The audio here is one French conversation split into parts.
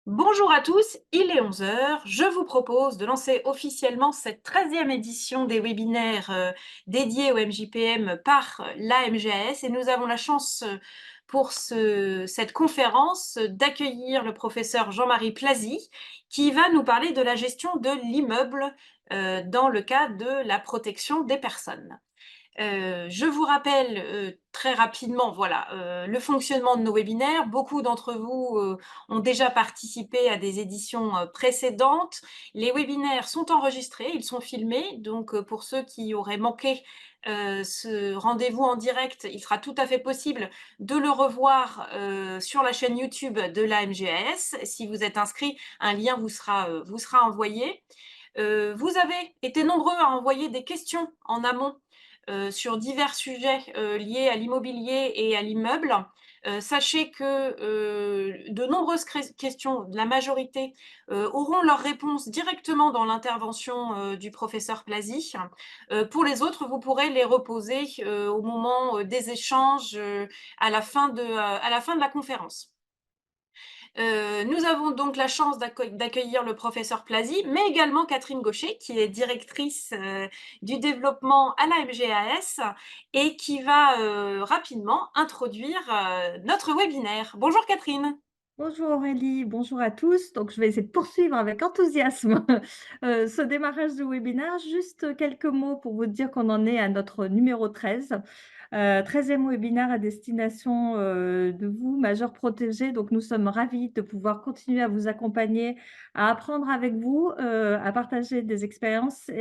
Bonjour à tous, il est 11 heures. Je vous propose de lancer officiellement cette 13e édition des webinaires dédiés au MJPM par l'AMGAS et nous avons la chance pour cette conférence d'accueillir le professeur Jean-Marie Plazy qui va nous parler de la gestion de l'immeuble dans le cadre de la protection des personnes. Je vous rappelle très rapidement, voilà, le fonctionnement de nos webinaires. Beaucoup d'entre vous ont déjà participé à des éditions précédentes. Les webinaires sont enregistrés, ils sont filmés, donc pour ceux qui auraient manqué ce rendez-vous en direct, il sera tout à fait possible de le revoir sur la chaîne YouTube de l'AMGAS. Si vous êtes inscrit, un lien vous sera envoyé. Vous avez été nombreux à envoyer des questions en amont sur divers sujets liés à l'immobilier et à l'immeuble. Sachez que de nombreuses questions, la majorité, auront leur réponse directement dans l'intervention du professeur Plazy. Pour les autres, vous pourrez les reposer au moment des échanges à la fin de la conférence. Nous avons donc la chance d'accueillir le professeur Plazy, mais également Catherine Gaucher, qui est directrice du développement à la MGAS et qui va rapidement introduire notre webinaire. Bonjour Catherine. Bonjour Aurélie, bonjour à tous. Donc, je vais essayer de poursuivre avec enthousiasme ce démarrage de webinaire. Juste quelques mots pour vous dire qu'on en est à notre numéro 13, 13e webinaire à destination de vous, majeurs protégés. Donc, nous sommes ravis de pouvoir continuer à vous accompagner, à apprendre avec vous, à partager des expériences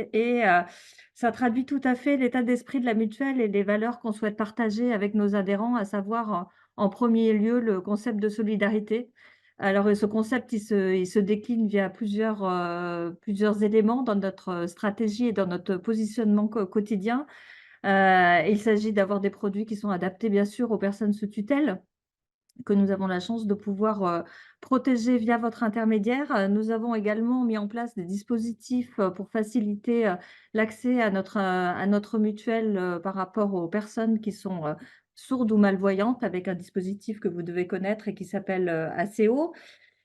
ça traduit tout à fait l'état d'esprit de la mutuelle et les valeurs qu'on souhaite partager avec nos adhérents, à savoir en premier lieu, le concept de solidarité. Alors, ce concept, il se décline via plusieurs éléments dans notre stratégie et dans notre positionnement quotidien. Il s'agit d'avoir des produits qui sont adaptés, bien sûr, aux personnes sous tutelle, que nous avons la chance de pouvoir protéger via votre intermédiaire. Nous avons également mis en place des dispositifs pour faciliter l'accès à notre mutuelle par rapport aux personnes qui sont sourdes ou malvoyantes, avec un dispositif que vous devez connaître et qui s'appelle ACO.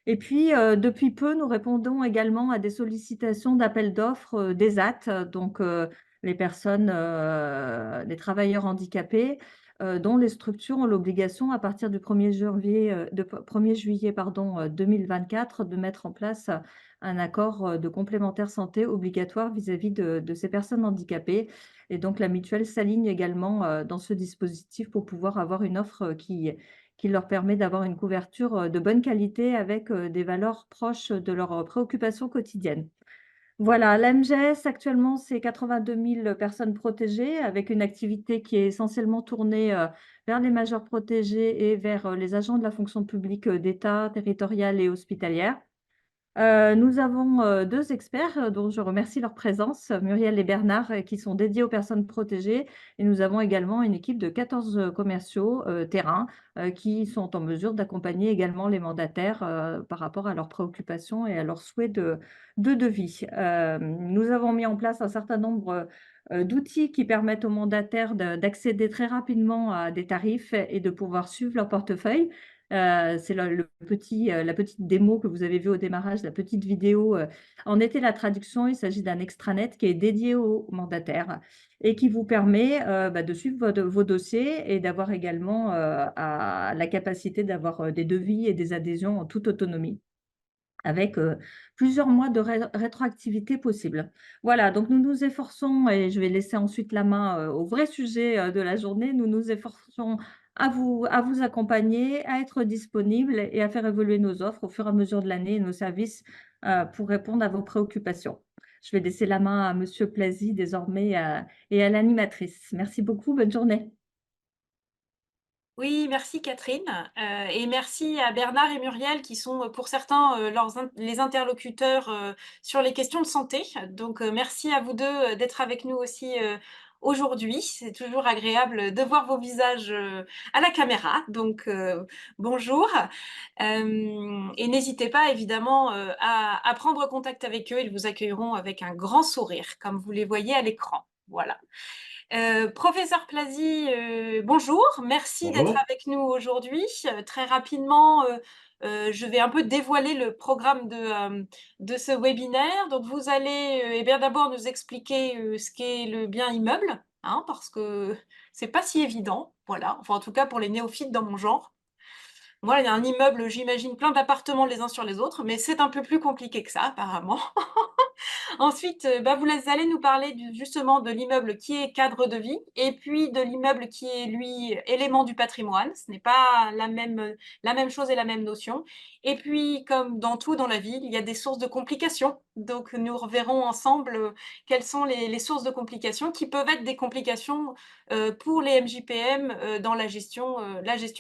Et puis, depuis peu, nous répondons également à des sollicitations d'appels d'offres des AT, donc les personnes, les travailleurs handicapés, dont les structures ont l'obligation, à partir du 1er juillet, pardon, 2024, de mettre en place un accord de complémentaire santé obligatoire vis-à-vis de ces personnes handicapées. Et donc la mutuelle s'aligne également dans ce dispositif pour pouvoir avoir une offre qui leur permet d'avoir une couverture de bonne qualité avec des valeurs proches de leurs préoccupations quotidiennes. Voilà, l'AMGS actuellement, c'est 82 000 personnes protégées avec une activité qui est essentiellement tournée vers les majeurs protégés et vers les agents de la fonction publique d'État, territoriale et hospitalière. Nous avons 2 experts, dont je remercie leur présence, Muriel et Bernard, qui sont dédiés aux personnes protégées, et nous avons également une équipe de 14 commerciaux, terrain, qui sont en mesure d'accompagner également les mandataires, par rapport à leurs préoccupations et à leurs souhaits de devis. Nous avons mis en place un certain nombre d'outils qui permettent aux mandataires d'accéder très rapidement à des tarifs et de pouvoir suivre leur portefeuille. C'est la petite démo que vous avez vue au démarrage, la petite vidéo, en était la traduction. Il s'agit d'un extranet qui est dédié aux mandataires et qui vous permet, de suivre vos dossiers et d'avoir également, à la capacité d'avoir, des devis et des adhésions en toute autonomie avec, plusieurs mois de rétroactivité possible. Voilà, donc nous nous efforçons, et je vais laisser ensuite la main, au vrai sujet, de la journée. Nous nous efforçons à vous accompagner, à être disponibles et à faire évoluer nos offres au fur et à mesure de l'année et nos services, pour répondre à vos préoccupations. Je vais laisser la main à monsieur Plazy désormais, et à l'animatrice. Merci beaucoup, bonne journée. Oui, merci Catherine, et merci à Bernard et Muriel qui sont, pour certains, les interlocuteurs, sur les questions de santé. Donc, merci à vous 2 d'être avec nous aussi, aujourd'hui. C'est toujours agréable de voir vos visages, à la caméra, donc, bonjour. Et n'hésitez pas évidemment, à prendre contact avec eux. Ils vous accueilleront avec un grand sourire, comme vous les voyez à l'écran. Voilà. Professeur Plazy, bonjour, merci d'être Bonjour. avec nous aujourd'hui. Très rapidement, je vais un peu dévoiler le programme de ce webinaire. Donc vous allez, eh bien d'abord nous expliquer, ce qu'est le bien immeuble, hein, parce que c'est pas si évident, voilà. Enfin en tout cas pour les néophytes dans mon genre. Moi, il y a un immeuble, j'imagine plein d'appartements les uns sur les autres, mais c'est un peu plus compliqué que ça apparemment. Ensuite, bah, vous allez nous parler justement de l'immeuble qui est cadre de vie et puis de l'immeuble qui est, lui, élément du patrimoine. Ce n'est pas la même chose et la même notion. Et puis, comme dans tout dans la vie, il y a des sources de complications. Donc, nous reverrons ensemble quelles sont les sources de complications qui peuvent être des complications pour les MJPM dans la gestion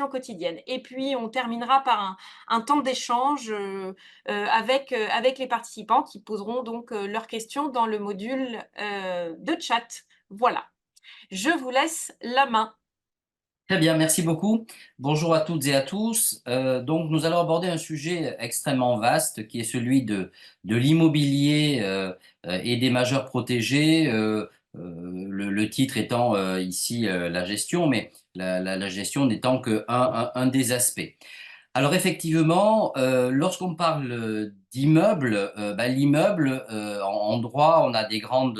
quotidienne. Et puis, on terminera par un temps d'échange avec les participants qui poseront donc leurs questions dans le module de chat. Voilà, je vous laisse la main. Très bien, merci beaucoup. Bonjour à toutes et à tous. Donc, nous allons aborder un sujet extrêmement vaste qui est celui de l'immobilier et des majeurs protégés. Le titre étant ici la gestion, mais la gestion n'étant un des aspects. Alors effectivement, lorsqu'on parle d'immeuble, l'immeuble, en droit, on a des grandes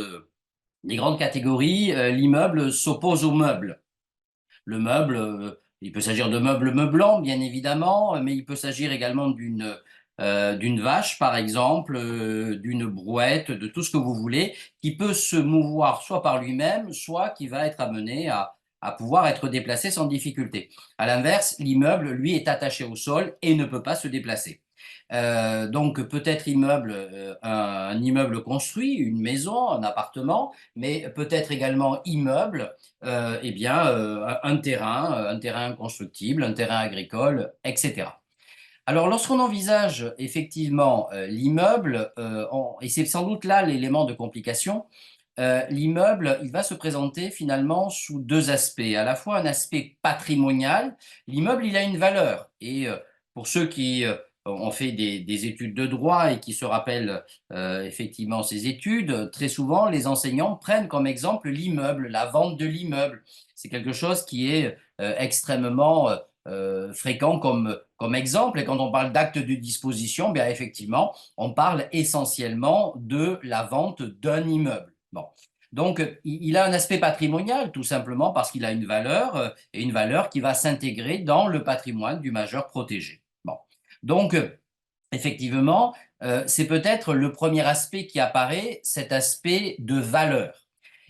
catégories. L'immeuble s'oppose au meuble. Le meuble, il peut s'agir de meubles meublants, bien évidemment, mais il peut s'agir également d'une vache, par exemple, d'une brouette, de tout ce que vous voulez, qui peut se mouvoir soit par lui-même, soit qui va être amené à pouvoir être déplacé sans difficulté. À l'inverse, l'immeuble, lui, est attaché au sol et ne peut pas se déplacer. Donc peut-être immeuble, un immeuble construit, une maison, un appartement, mais peut-être également immeuble, un terrain constructible, un terrain agricole, etc. Alors lorsqu'on envisage effectivement l'immeuble, et c'est sans doute là l'élément de complication, l'immeuble, il va se présenter finalement sous deux aspects. À la fois un aspect patrimonial, l'immeuble, il a une valeur. Et pour ceux qui ont fait des études de droit et qui se rappellent effectivement ces études, très souvent, les enseignants prennent comme exemple l'immeuble, la vente de l'immeuble. C'est quelque chose qui est extrêmement fréquent comme exemple. Et quand on parle d'acte de disposition, bien effectivement, on parle essentiellement de la vente d'un immeuble. Bon. Donc, il a un aspect patrimonial, tout simplement parce qu'il a une valeur, et une valeur qui va s'intégrer dans le patrimoine du majeur protégé. Bon. Donc, effectivement, c'est peut-être le premier aspect qui apparaît, cet aspect de valeur.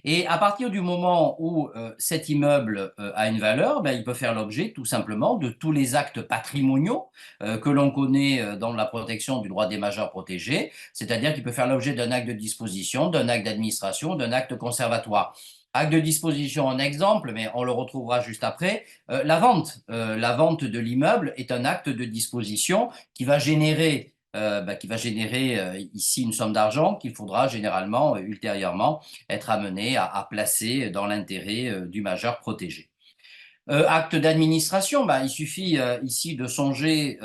Et à partir du moment où cet immeuble a une valeur, ben, il peut faire l'objet tout simplement de tous les actes patrimoniaux que l'on connaît dans la protection du droit des majeurs protégés, c'est-à-dire qu'il peut faire l'objet d'un acte de disposition, d'un acte d'administration, d'un acte conservatoire. Acte de disposition, un exemple, mais on le retrouvera juste après. La vente. La vente de l'immeuble est un acte de disposition qui va générer ici une somme d'argent qu'il faudra généralement ultérieurement être amené à placer dans l'intérêt du majeur protégé. Acte d'administration, il suffit ici de songer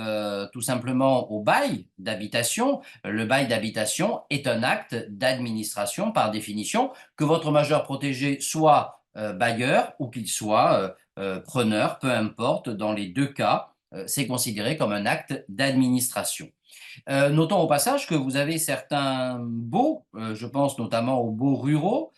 tout simplement au bail d'habitation. Le bail d'habitation est un acte d'administration par définition, que votre majeur protégé soit bailleur ou qu'il soit preneur, peu importe, dans les deux cas, c'est considéré comme un acte d'administration. Notons au passage que vous avez certains baux, je pense notamment aux baux ruraux,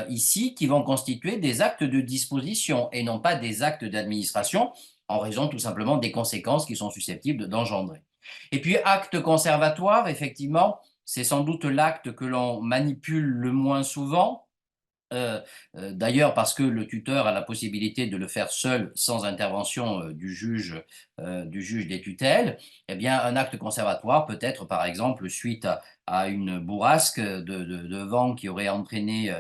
ici, qui vont constituer des actes de disposition et non pas des actes d'administration, en raison tout simplement des conséquences qui sont susceptibles d'engendrer. Et puis, acte conservatoire, effectivement, c'est sans doute l'acte que l'on manipule le moins souvent. D'ailleurs, parce que le tuteur a la possibilité de le faire seul, sans intervention du juge des tutelles, eh bien, un acte conservatoire peut être, par exemple, suite à une bourrasque de vent qui aurait entraîné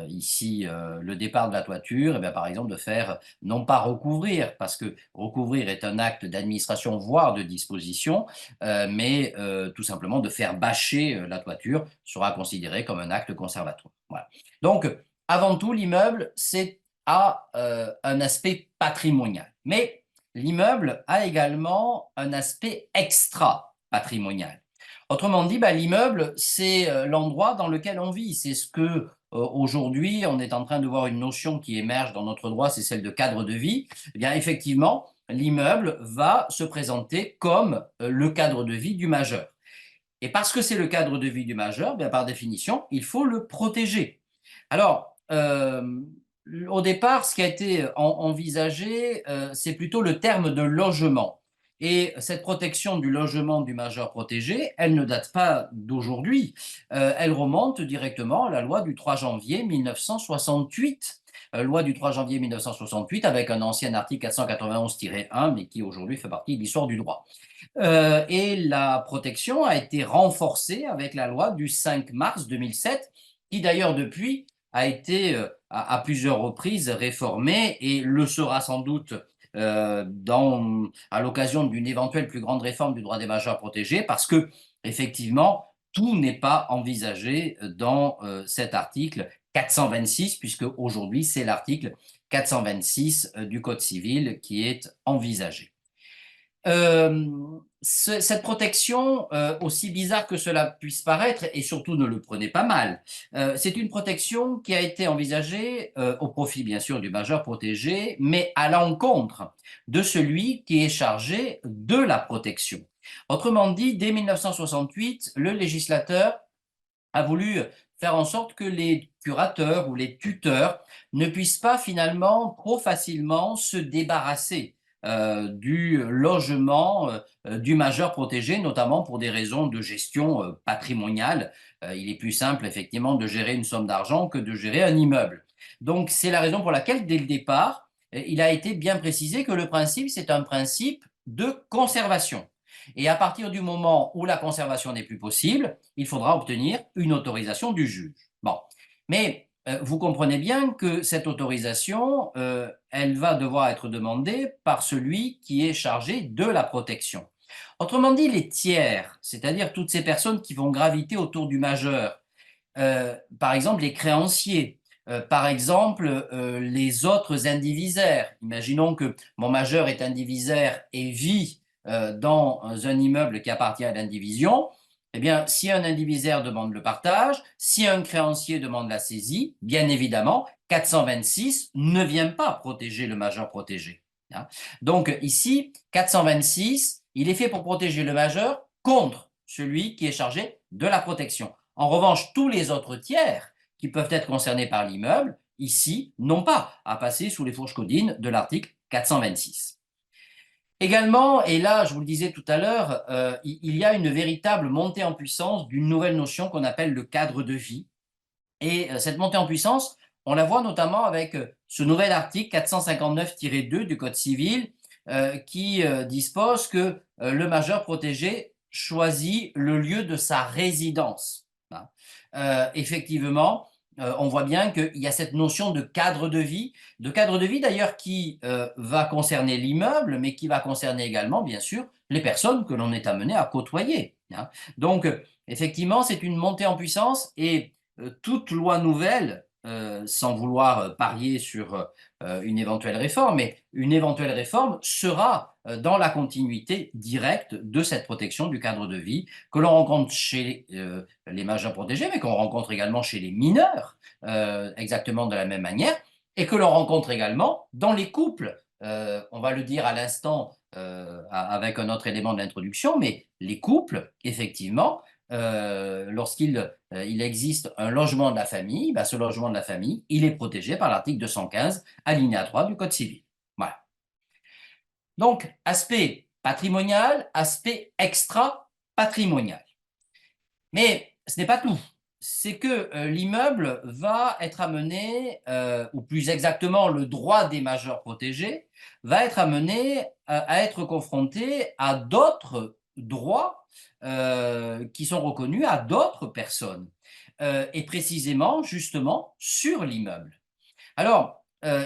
ici le départ de la toiture, eh bien, par exemple, de faire, non pas recouvrir, parce que recouvrir est un acte d'administration, voire de disposition, mais tout simplement de faire bâcher la toiture sera considéré comme un acte conservatoire. Voilà. Donc, avant tout, l'immeuble, a un aspect patrimonial. Mais l'immeuble a également un aspect extra-patrimonial. Autrement dit, l'immeuble, c'est l'endroit dans lequel on vit. C'est ce que, aujourd'hui, on est en train de voir une notion qui émerge dans notre droit, c'est celle de cadre de vie. Eh bien, effectivement, l'immeuble va se présenter comme le cadre de vie du majeur. Et parce que c'est le cadre de vie du majeur, bien, par définition, il faut le protéger. Alors, au départ, ce qui a été envisagé, c'est plutôt le terme de logement. Et cette protection du logement du majeur protégé, elle ne date pas d'aujourd'hui. Elle remonte directement à la loi du 3 janvier 1968. Loi du 3 janvier 1968 avec un ancien article 491-1, mais qui aujourd'hui fait partie de l'histoire du droit. Et la protection a été renforcée avec la loi du 5 mars 2007, qui d'ailleurs depuis a été à plusieurs reprises réformée et le sera sans doute à l'occasion d'une éventuelle plus grande réforme du droit des majeurs protégés, parce que effectivement, tout n'est pas envisagé dans cet article 426, puisque aujourd'hui c'est l'article 426 du Code civil qui est envisagé. Cette protection, aussi bizarre que cela puisse paraître, et surtout ne le prenez pas mal, c'est une protection qui a été envisagée au profit bien sûr du majeur protégé, mais à l'encontre de celui qui est chargé de la protection. Autrement dit, dès 1968, le législateur a voulu faire en sorte que les curateurs ou les tuteurs ne puissent pas finalement trop facilement se débarrasser du logement du majeur protégé, notamment pour des raisons de gestion patrimoniale. Il est plus simple effectivement de gérer une somme d'argent que de gérer un immeuble. Donc c'est la raison pour laquelle dès le départ, il a été bien précisé que le principe, c'est un principe de conservation. Et à partir du moment où la conservation n'est plus possible, il faudra obtenir une autorisation du juge. Bon, mais vous comprenez bien que cette autorisation, elle va devoir être demandée par celui qui est chargé de la protection. Autrement dit, les tiers, c'est-à-dire toutes ces personnes qui vont graviter autour du majeur, par exemple les créanciers, par exemple les autres indivisaires. Imaginons que mon majeur est indivisaire et vit dans un immeuble qui appartient à l'indivision. Eh bien, si un indivisaire demande le partage, si un créancier demande la saisie, bien évidemment, 426 ne vient pas protéger le majeur protégé. Donc ici, 426, il est fait pour protéger le majeur contre celui qui est chargé de la protection. En revanche, tous les autres tiers qui peuvent être concernés par l'immeuble, ici, n'ont pas à passer sous les fourches codines de l'article 426. Également, et là je vous le disais tout à l'heure, il y a une véritable montée en puissance d'une nouvelle notion qu'on appelle le cadre de vie. Et cette montée en puissance, on la voit notamment avec ce nouvel article 459-2 du Code civil qui dispose que le majeur protégé choisit le lieu de sa résidence. Effectivement, on voit bien qu'il y a cette notion de cadre de vie d'ailleurs qui va concerner l'immeuble, mais qui va concerner également, bien sûr, les personnes que l'on est amené à côtoyer. Donc, effectivement, c'est une montée en puissance et toute loi nouvelle, sans vouloir parier sur une éventuelle réforme, mais une éventuelle réforme sera dans la continuité directe de cette protection du cadre de vie que l'on rencontre chez les majeurs protégés, mais qu'on rencontre également chez les mineurs, exactement de la même manière, et que l'on rencontre également dans les couples. On va le dire à l'instant avec un autre élément de l'introduction, mais les couples, effectivement, lorsqu'il existe un logement de la famille, ben, ce logement de la famille, il est protégé par l'article 215, alinéa 3 du Code civil. Voilà. Donc, aspect patrimonial, aspect extra-patrimonial. Mais ce n'est pas tout. C'est que l'immeuble va être amené, ou plus exactement le droit des majeurs protégés, va être amené à être confronté à d'autres droits qui sont reconnus à d'autres personnes, et précisément, justement, sur l'immeuble. Alors,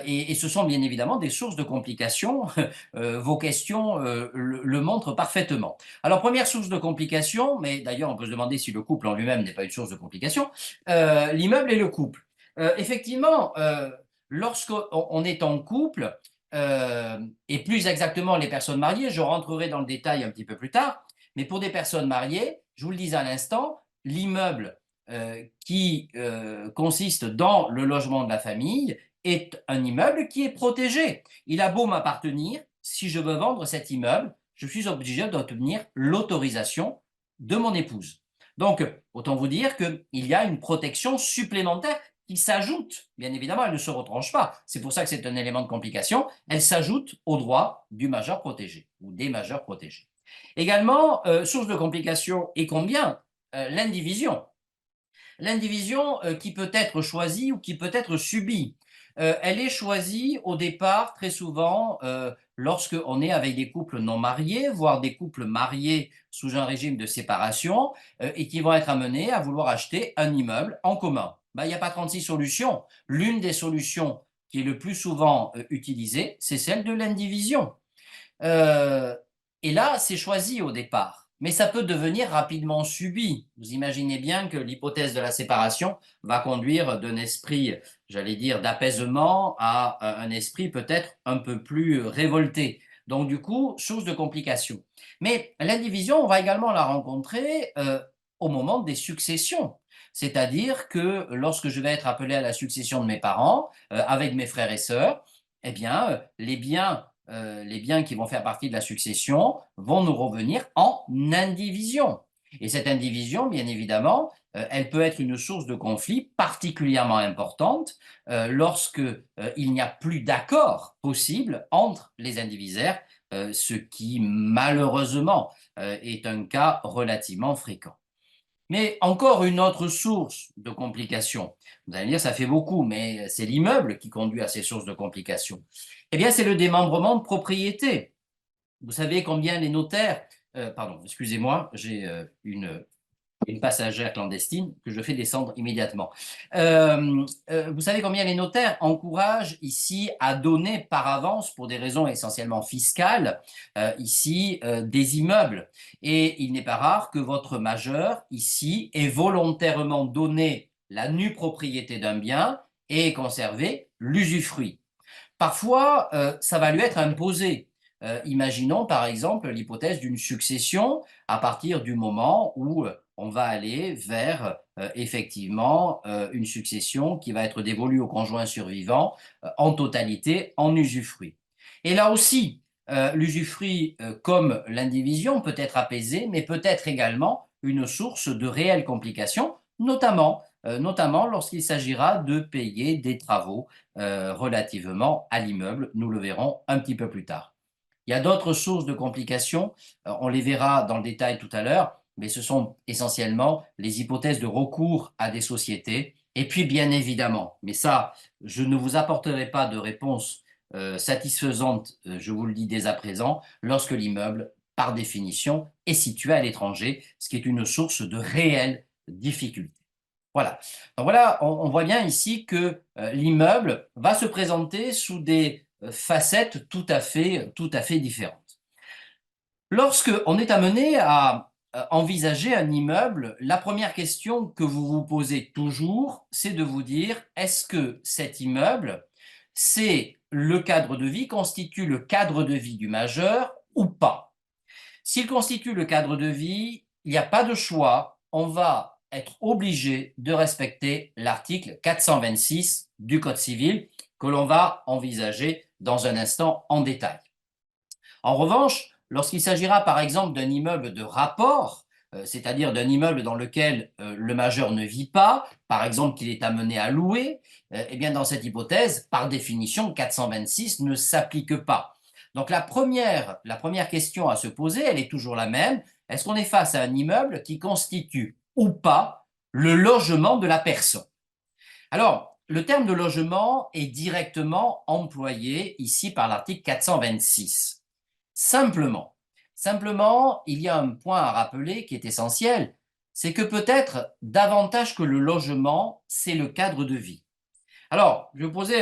et ce sont bien évidemment des sources de complications, vos questions le montrent parfaitement. Alors, première source de complication, mais d'ailleurs on peut se demander si le couple en lui-même n'est pas une source de complication, l'immeuble et le couple. Effectivement, lorsqu'on est en couple, et plus exactement les personnes mariées, je rentrerai dans le détail un petit peu plus tard, mais pour des personnes mariées, je vous le disais à l'instant, l'immeuble qui consiste dans le logement de la famille est un immeuble qui est protégé. Il a beau m'appartenir, si je veux vendre cet immeuble, je suis obligé d'obtenir l'autorisation de mon épouse. Donc, autant vous dire qu'il y a une protection supplémentaire qui s'ajoute. Bien évidemment, elle ne se retranche pas. C'est pour ça que c'est un élément de complication. Elle s'ajoute au droit du majeur protégé ou des majeurs protégés. Également, source de complication et combien l'indivision. L'indivision qui peut être choisie ou qui peut être subie. Elle est choisie au départ très souvent lorsqu'on est avec des couples non mariés, voire des couples mariés sous un régime de séparation et qui vont être amenés à vouloir acheter un immeuble en commun. Ben, il n'y a pas 36 solutions. L'une des solutions qui est le plus souvent utilisée, c'est celle de l'indivision. Et là, c'est choisi au départ, mais ça peut devenir rapidement subi. Vous imaginez bien que l'hypothèse de la séparation va conduire d'un esprit, j'allais dire, d'apaisement à un esprit peut-être un peu plus révolté. Donc du coup, source de complications. Mais l'indivision, on va également la rencontrer au moment des successions. C'est-à-dire que lorsque je vais être appelé à la succession de mes parents, avec mes frères et sœurs, eh bien, les biens qui vont faire partie de la succession vont nous revenir en indivision. Et cette indivision, bien évidemment, elle peut être une source de conflit particulièrement importante lorsque il n'y a plus d'accord possible entre les indivisaires, ce qui malheureusement est un cas relativement fréquent. Mais encore une autre source de complications. Vous allez me dire, ça fait beaucoup, mais c'est l'immeuble qui conduit à ces sources de complications. Eh bien, c'est le démembrement de propriété. Vous savez combien les notaires, pardon, excusez-moi, j'ai une passagère clandestine que je fais descendre immédiatement. Vous savez combien les notaires encouragent ici à donner par avance, pour des raisons essentiellement fiscales, ici des immeubles. Et il n'est pas rare que votre majeur ici ait volontairement donné la nue propriété d'un bien et ait conservé l'usufruit. Parfois, ça va lui être imposé. Imaginons par exemple l'hypothèse d'une succession à partir du moment où on va aller vers effectivement une succession qui va être dévolue au conjoint survivant en totalité en usufruit. Et là aussi, l'usufruit comme l'indivision peut être apaisé, mais peut être également une source de réelles complications, notamment lorsqu'il s'agira de payer des travaux relativement à l'immeuble. Nous le verrons un petit peu plus tard. Il y a d'autres sources de complications, on les verra dans le détail tout à l'heure, mais ce sont essentiellement les hypothèses de recours à des sociétés. Et puis, bien évidemment, mais ça, je ne vous apporterai pas de réponse satisfaisante, je vous le dis dès à présent, lorsque l'immeuble, par définition, est situé à l'étranger, ce qui est une source de réelles difficultés. Voilà. Donc voilà, on voit bien ici que l'immeuble va se présenter sous des facettes tout à fait différentes. Lorsque on est amené à envisager un immeuble, la première question que vous vous posez toujours, c'est de vous dire, est-ce que cet immeuble, c'est le cadre de vie, constitue le cadre de vie du majeur ou pas? S'il constitue le cadre de vie, il n'y a pas de choix, on va être obligé de respecter l'article 426 du Code civil que l'on va envisager dans un instant en détail. En revanche, lorsqu'il s'agira par exemple d'un immeuble de rapport, c'est-à-dire d'un immeuble dans lequel le majeur ne vit pas, par exemple qu'il est amené à louer, eh bien dans cette hypothèse, par définition, 426 ne s'applique pas. Donc la première question à se poser, elle est toujours la même. Est-ce qu'on est face à un immeuble qui constitue ou pas le logement de la personne? Alors, le terme de logement est directement employé ici par l'article 426. Simplement, il y a un point à rappeler qui est essentiel, c'est que peut-être davantage que le logement, c'est le cadre de vie. Alors, je vais vous poser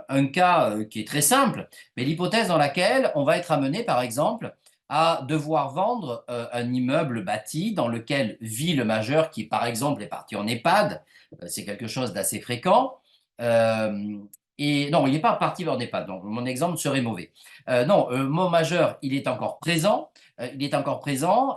un cas qui est très simple, mais l'hypothèse dans laquelle on va être amené, par exemple, à devoir vendre un immeuble bâti dans lequel vit le majeur qui, par exemple, est parti en EHPAD, c'est quelque chose d'assez fréquent, et non, il n'est pas parti en EHPAD, donc mon exemple serait mauvais. Non, mon majeur, il est encore présent,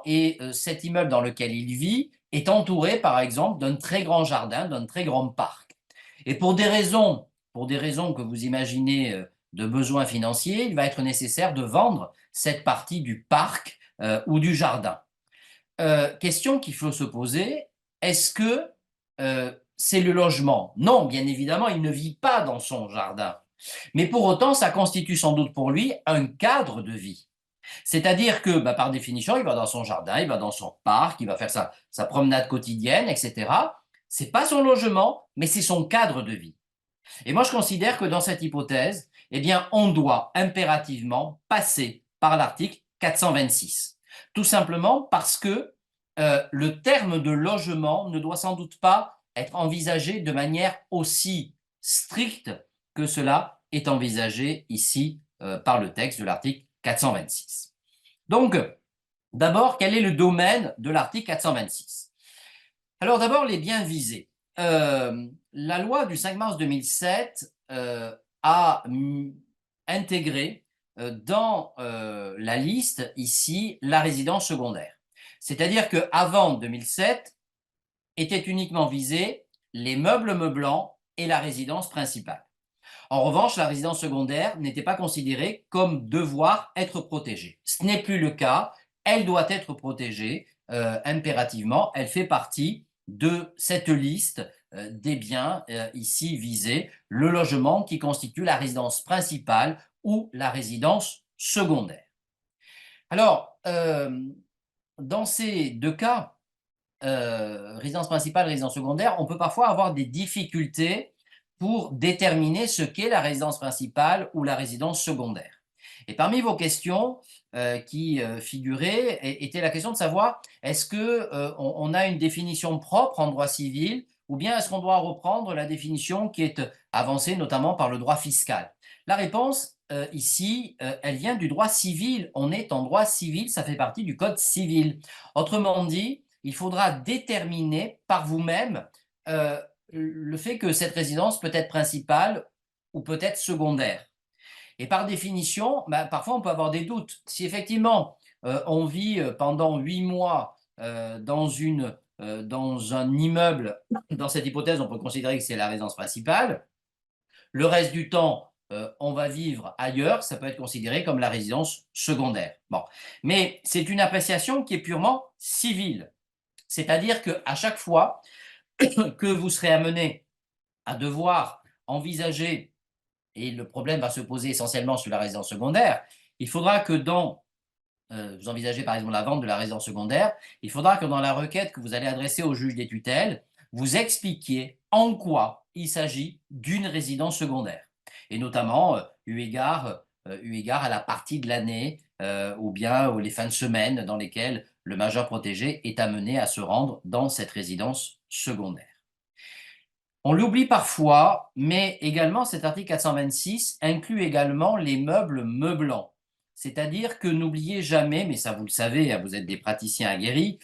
et cet immeuble dans lequel il vit est entouré, par exemple, d'un très grand jardin, d'un très grand parc. Et pour des raisons que vous imaginez de besoins financiers, il va être nécessaire de vendre cette partie du parc ou du jardin. Question qu'il faut se poser, est-ce que c'est le logement? Non, bien évidemment, il ne vit pas dans son jardin. Mais pour autant, ça constitue sans doute pour lui un cadre de vie. C'est-à-dire que, par définition, il va dans son jardin, il va dans son parc, il va faire sa promenade quotidienne, etc. Ce n'est pas son logement, mais c'est son cadre de vie. Et moi, je considère que dans cette hypothèse, eh bien, on doit impérativement passer par l'article 426. Tout simplement parce que le terme de logement ne doit sans doute pas être envisagé de manière aussi stricte que cela est envisagé ici par le texte de l'article 426. Donc, d'abord, quel est le domaine de l'article 426? Alors d'abord, les biens visés. La loi du 5 mars 2007 a intégré dans la liste ici la résidence secondaire. C'est-à-dire qu'avant 2007, étaient uniquement visés les meubles meublants et la résidence principale. En revanche, la résidence secondaire n'était pas considérée comme devoir être protégée. Ce n'est plus le cas, elle doit être protégée impérativement, elle fait partie de cette liste des biens ici visés, le logement qui constitue la résidence principale ou la résidence secondaire. Alors, dans ces deux cas, résidence principale, résidence secondaire, on peut parfois avoir des difficultés pour déterminer ce qu'est la résidence principale ou la résidence secondaire. Et parmi vos questions qui figuraient était la question de savoir est-ce qu'on a une définition propre en droit civil ou bien est-ce qu'on doit reprendre la définition qui est avancée notamment par le droit fiscal? La réponse ici, elle vient du droit civil. On est en droit civil, ça fait partie du code civil. Autrement dit, il faudra déterminer par vous-même le fait que cette résidence peut être principale ou peut être secondaire. Et par définition, parfois on peut avoir des doutes. Si effectivement on vit pendant 8 mois dans un immeuble, dans cette hypothèse on peut considérer que c'est la résidence principale, le reste du temps on va vivre ailleurs, ça peut être considéré comme la résidence secondaire. Bon. Mais c'est une appréciation qui est purement civile. C'est-à-dire qu'à chaque fois que vous serez amené à devoir envisager, et le problème va se poser essentiellement sur la résidence secondaire, il faudra que vous envisagez par exemple la vente de la résidence secondaire, il faudra que dans la requête que vous allez adresser au juge des tutelles, vous expliquiez en quoi il s'agit d'une résidence secondaire. Et notamment, eu égard à la partie de l'année ou bien les fins de semaine dans lesquelles le majeur protégé est amené à se rendre dans cette résidence secondaire. On l'oublie parfois, mais également cet article 426 inclut également les meubles meublants. C'est-à-dire que n'oubliez jamais, mais ça vous le savez, vous êtes des praticiens aguerris,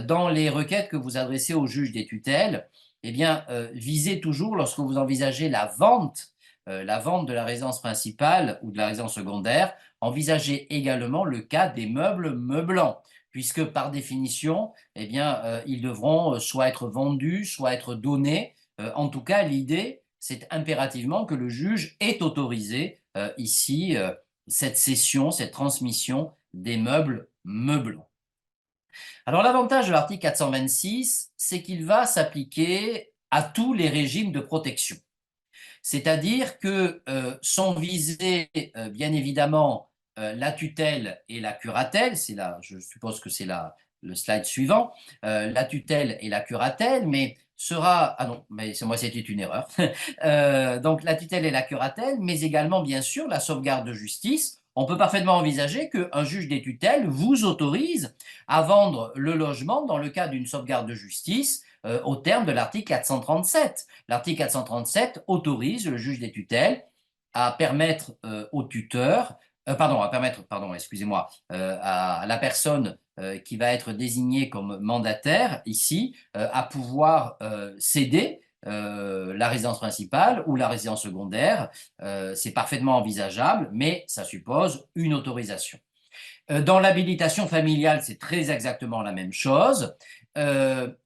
dans les requêtes que vous adressez au juge des tutelles, eh bien, visez toujours, lorsque vous envisagez la vente de la résidence principale ou de la résidence secondaire, envisagez également le cas des meubles meublants, puisque par définition, eh bien, ils devront soit être vendus, soit être donnés. En tout cas, l'idée, c'est impérativement que le juge ait autorisé ici cette cession, cette transmission des meubles meublants. Alors l'avantage de l'article 426, c'est qu'il va s'appliquer à tous les régimes de protection. C'est-à-dire que sont visés bien évidemment la tutelle et la curatelle, je suppose que c'est le slide suivant, la tutelle et la curatelle, mais ah non, mais moi c'était une erreur. Donc la tutelle et la curatelle, mais également bien sûr la sauvegarde de justice. On peut parfaitement envisager qu'un juge des tutelles vous autorise à vendre le logement dans le cas d'une sauvegarde de justice au terme de l'article 437. L'article 437 autorise le juge des tutelles à permettre au tuteur, excusez-moi, à la personne qui va être désignée comme mandataire ici, à pouvoir céder la résidence principale ou la résidence secondaire. C'est parfaitement envisageable, mais ça suppose une autorisation. Dans l'habilitation familiale, c'est très exactement la même chose.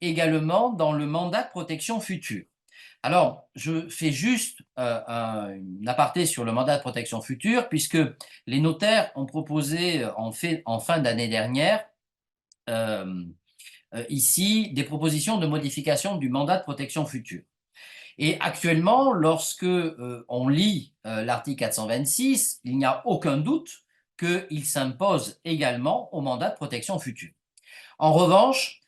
Également dans le mandat de protection future. Alors, je fais juste un aparté sur le mandat de protection future, puisque les notaires ont proposé en fin d'année dernière euh, ici des propositions de modification du mandat de protection future. Et actuellement, lorsque on lit l'article 426, il n'y a aucun doute qu'il s'impose également au mandat de protection future. En revanche,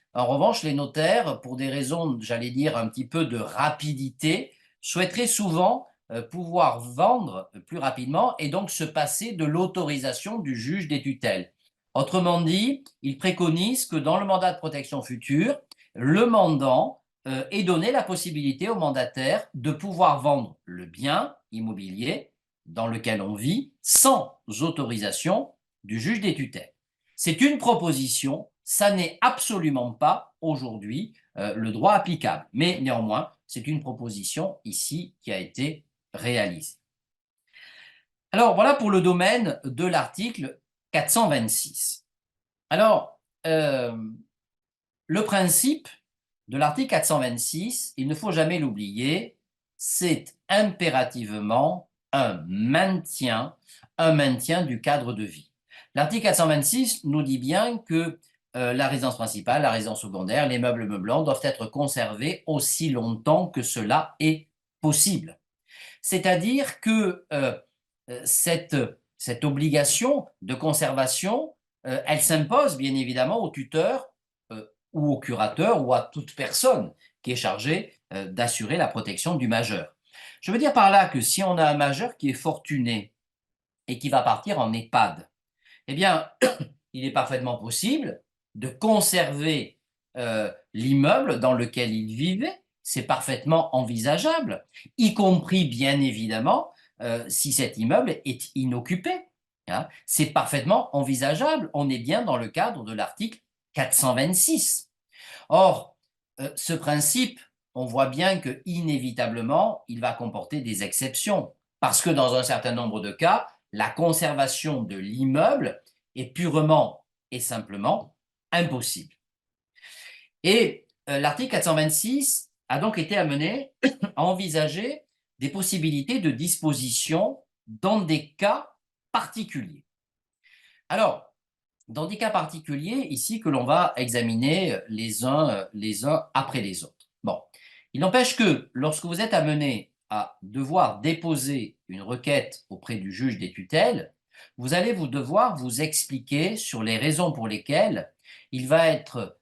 les notaires, pour des raisons, j'allais dire, un petit peu de rapidité, souhaiteraient souvent pouvoir vendre plus rapidement et donc se passer de l'autorisation du juge des tutelles. Autrement dit, ils préconisent que dans le mandat de protection future, le mandant ait donné la possibilité au mandataire de pouvoir vendre le bien immobilier dans lequel on vit sans autorisation du juge des tutelles. C'est une proposition, ça n'est absolument pas aujourd'hui le droit applicable, mais néanmoins, c'est une proposition ici qui a été réalisée. Alors voilà pour le domaine de l'article 426. Alors, le principe de l'article 426, il ne faut jamais l'oublier, c'est impérativement un maintien du cadre de vie. L'article 426 nous dit bien que la résidence principale, la résidence secondaire, les meubles meublants doivent être conservés aussi longtemps que cela est possible. C'est-à-dire que cette obligation de conservation, elle s'impose bien évidemment au tuteur ou au curateur ou à toute personne qui est chargée d'assurer la protection du majeur. Je veux dire par là que si on a un majeur qui est fortuné et qui va partir en EHPAD, eh bien, il est parfaitement possible de conserver l'immeuble dans lequel il vivait. C'est parfaitement envisageable, y compris bien évidemment si cet immeuble est inoccupé. Hein. C'est parfaitement envisageable. On est bien dans le cadre de l'article 426. Or, ce principe, on voit bien que inévitablement, il va comporter des exceptions, parce que dans un certain nombre de cas, la conservation de l'immeuble est purement et simplement impossible. Et l'article 426 a donc été amené à envisager des possibilités de disposition dans des cas particuliers. Alors, dans des cas particuliers, ici, que l'on va examiner les uns après les autres. Bon, il n'empêche que lorsque vous êtes amené à devoir déposer une requête auprès du juge des tutelles, vous allez devoir vous expliquer sur les raisons pour lesquelles il va être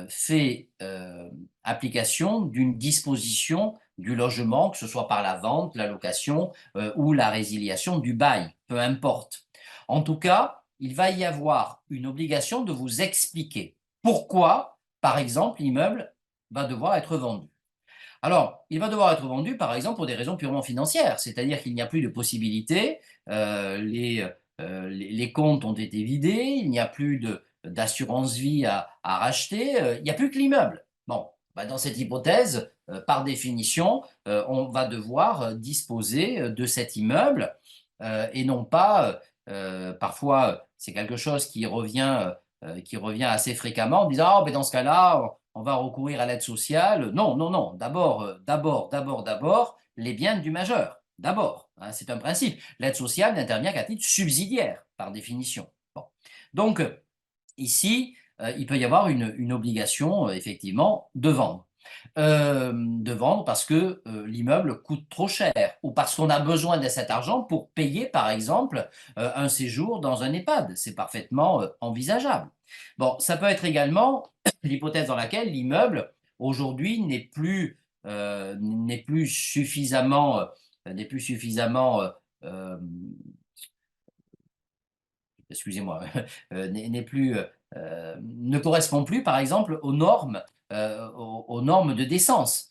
fait application d'une disposition du logement, que ce soit par la vente, la location ou la résiliation du bail, peu importe. En tout cas, il va y avoir une obligation de vous expliquer pourquoi, par exemple, l'immeuble va devoir être vendu. Alors, il va devoir être vendu, par exemple, pour des raisons purement financières, c'est-à-dire qu'il n'y a plus de possibilité, les comptes ont été vidés, il n'y a plus d'assurance vie à racheter, il n'y a plus que l'immeuble. Bon, bah dans cette hypothèse, par définition, on va devoir disposer de cet immeuble et non pas, parfois, c'est quelque chose qui revient assez fréquemment en disant « Ah, ben dans ce cas-là, on va recourir à l'aide sociale. » Non, non, non. D'abord, les biens du majeur. D'abord, hein, c'est un principe. L'aide sociale n'intervient qu'à titre subsidiaire, par définition. Bon. Donc, ici, il peut y avoir une obligation, effectivement, de vendre. Parce que l'immeuble coûte trop cher ou parce qu'on a besoin de cet argent pour payer, par exemple, un séjour dans un EHPAD. C'est parfaitement envisageable. Bon, ça peut être également l'hypothèse dans laquelle l'immeuble, aujourd'hui, n'est plus suffisamment excusez-moi, ne correspond plus, par exemple, aux normes de décence,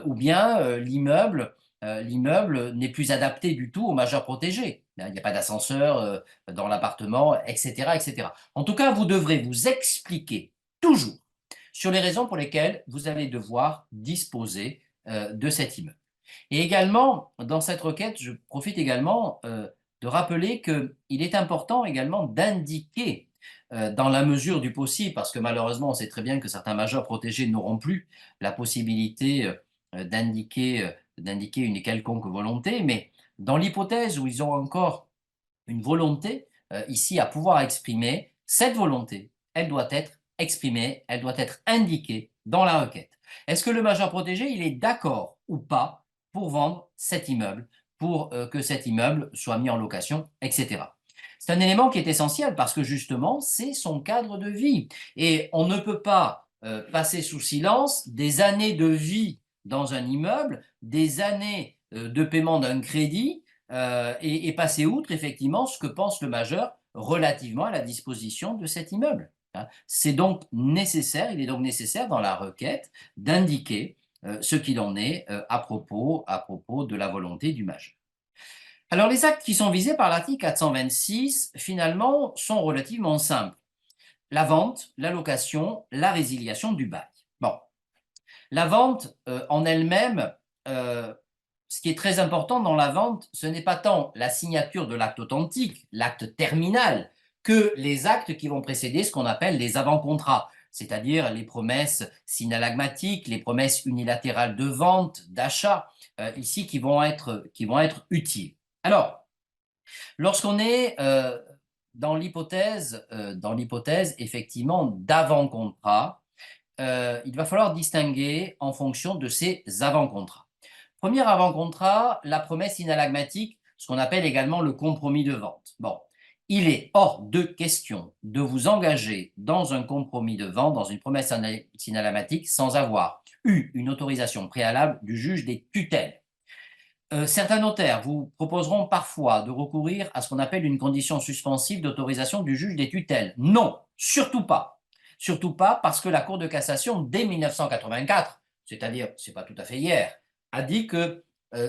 ou bien l'immeuble n'est plus adapté du tout aux majeurs protégés. Il n'y a pas d'ascenseur dans l'appartement, etc., etc. En tout cas, vous devrez vous expliquer toujours sur les raisons pour lesquelles vous allez devoir disposer de cet immeuble. Et également, dans cette requête, je profite également de rappeler qu'il est important également d'indiquer, dans la mesure du possible, parce que malheureusement, on sait très bien que certains majeurs protégés n'auront plus la possibilité d'indiquer une quelconque volonté, mais dans l'hypothèse où ils ont encore une volonté, ici, à pouvoir exprimer, cette volonté, elle doit être exprimée, elle doit être indiquée dans la requête. Est-ce que le majeur protégé, il est d'accord ou pas pour vendre cet immeuble, pour que cet immeuble soit mis en location, etc. C'est un élément qui est essentiel parce que justement, c'est son cadre de vie. Et on ne peut pas passer sous silence des années de vie dans un immeuble, des années de paiement d'un crédit, et passer outre effectivement ce que pense le majeur relativement à la disposition de cet immeuble. C'est donc nécessaire, il est donc nécessaire dans la requête d'indiquer ce qu'il en est à propos de la volonté du majeur. Alors les actes qui sont visés par l'article 426 finalement sont relativement simples. La vente, la location, la résiliation du bail. Bon, la vente en elle-même, ce qui est très important dans la vente, ce n'est pas tant la signature de l'acte authentique, l'acte terminal, que les actes qui vont précéder ce qu'on appelle les avant-contrats, c'est-à-dire les promesses synallagmatiques, les promesses unilatérales de vente, d'achat, ici qui vont être utiles. Alors, lorsqu'on est dans l'hypothèse effectivement d'avant-contrat, il va falloir distinguer en fonction de ces avant-contrats. Premier avant-contrat, la promesse synallagmatique, ce qu'on appelle également le compromis de vente. Bon, il est hors de question de vous engager dans un compromis de vente, dans une promesse synallagmatique, sans avoir eu une autorisation préalable du juge des tutelles. Certains notaires vous proposeront parfois de recourir à ce qu'on appelle une condition suspensive d'autorisation du juge des tutelles. Non, surtout pas. Surtout pas parce que la Cour de cassation, dès 1984, c'est-à-dire, c'est pas tout à fait hier, a dit que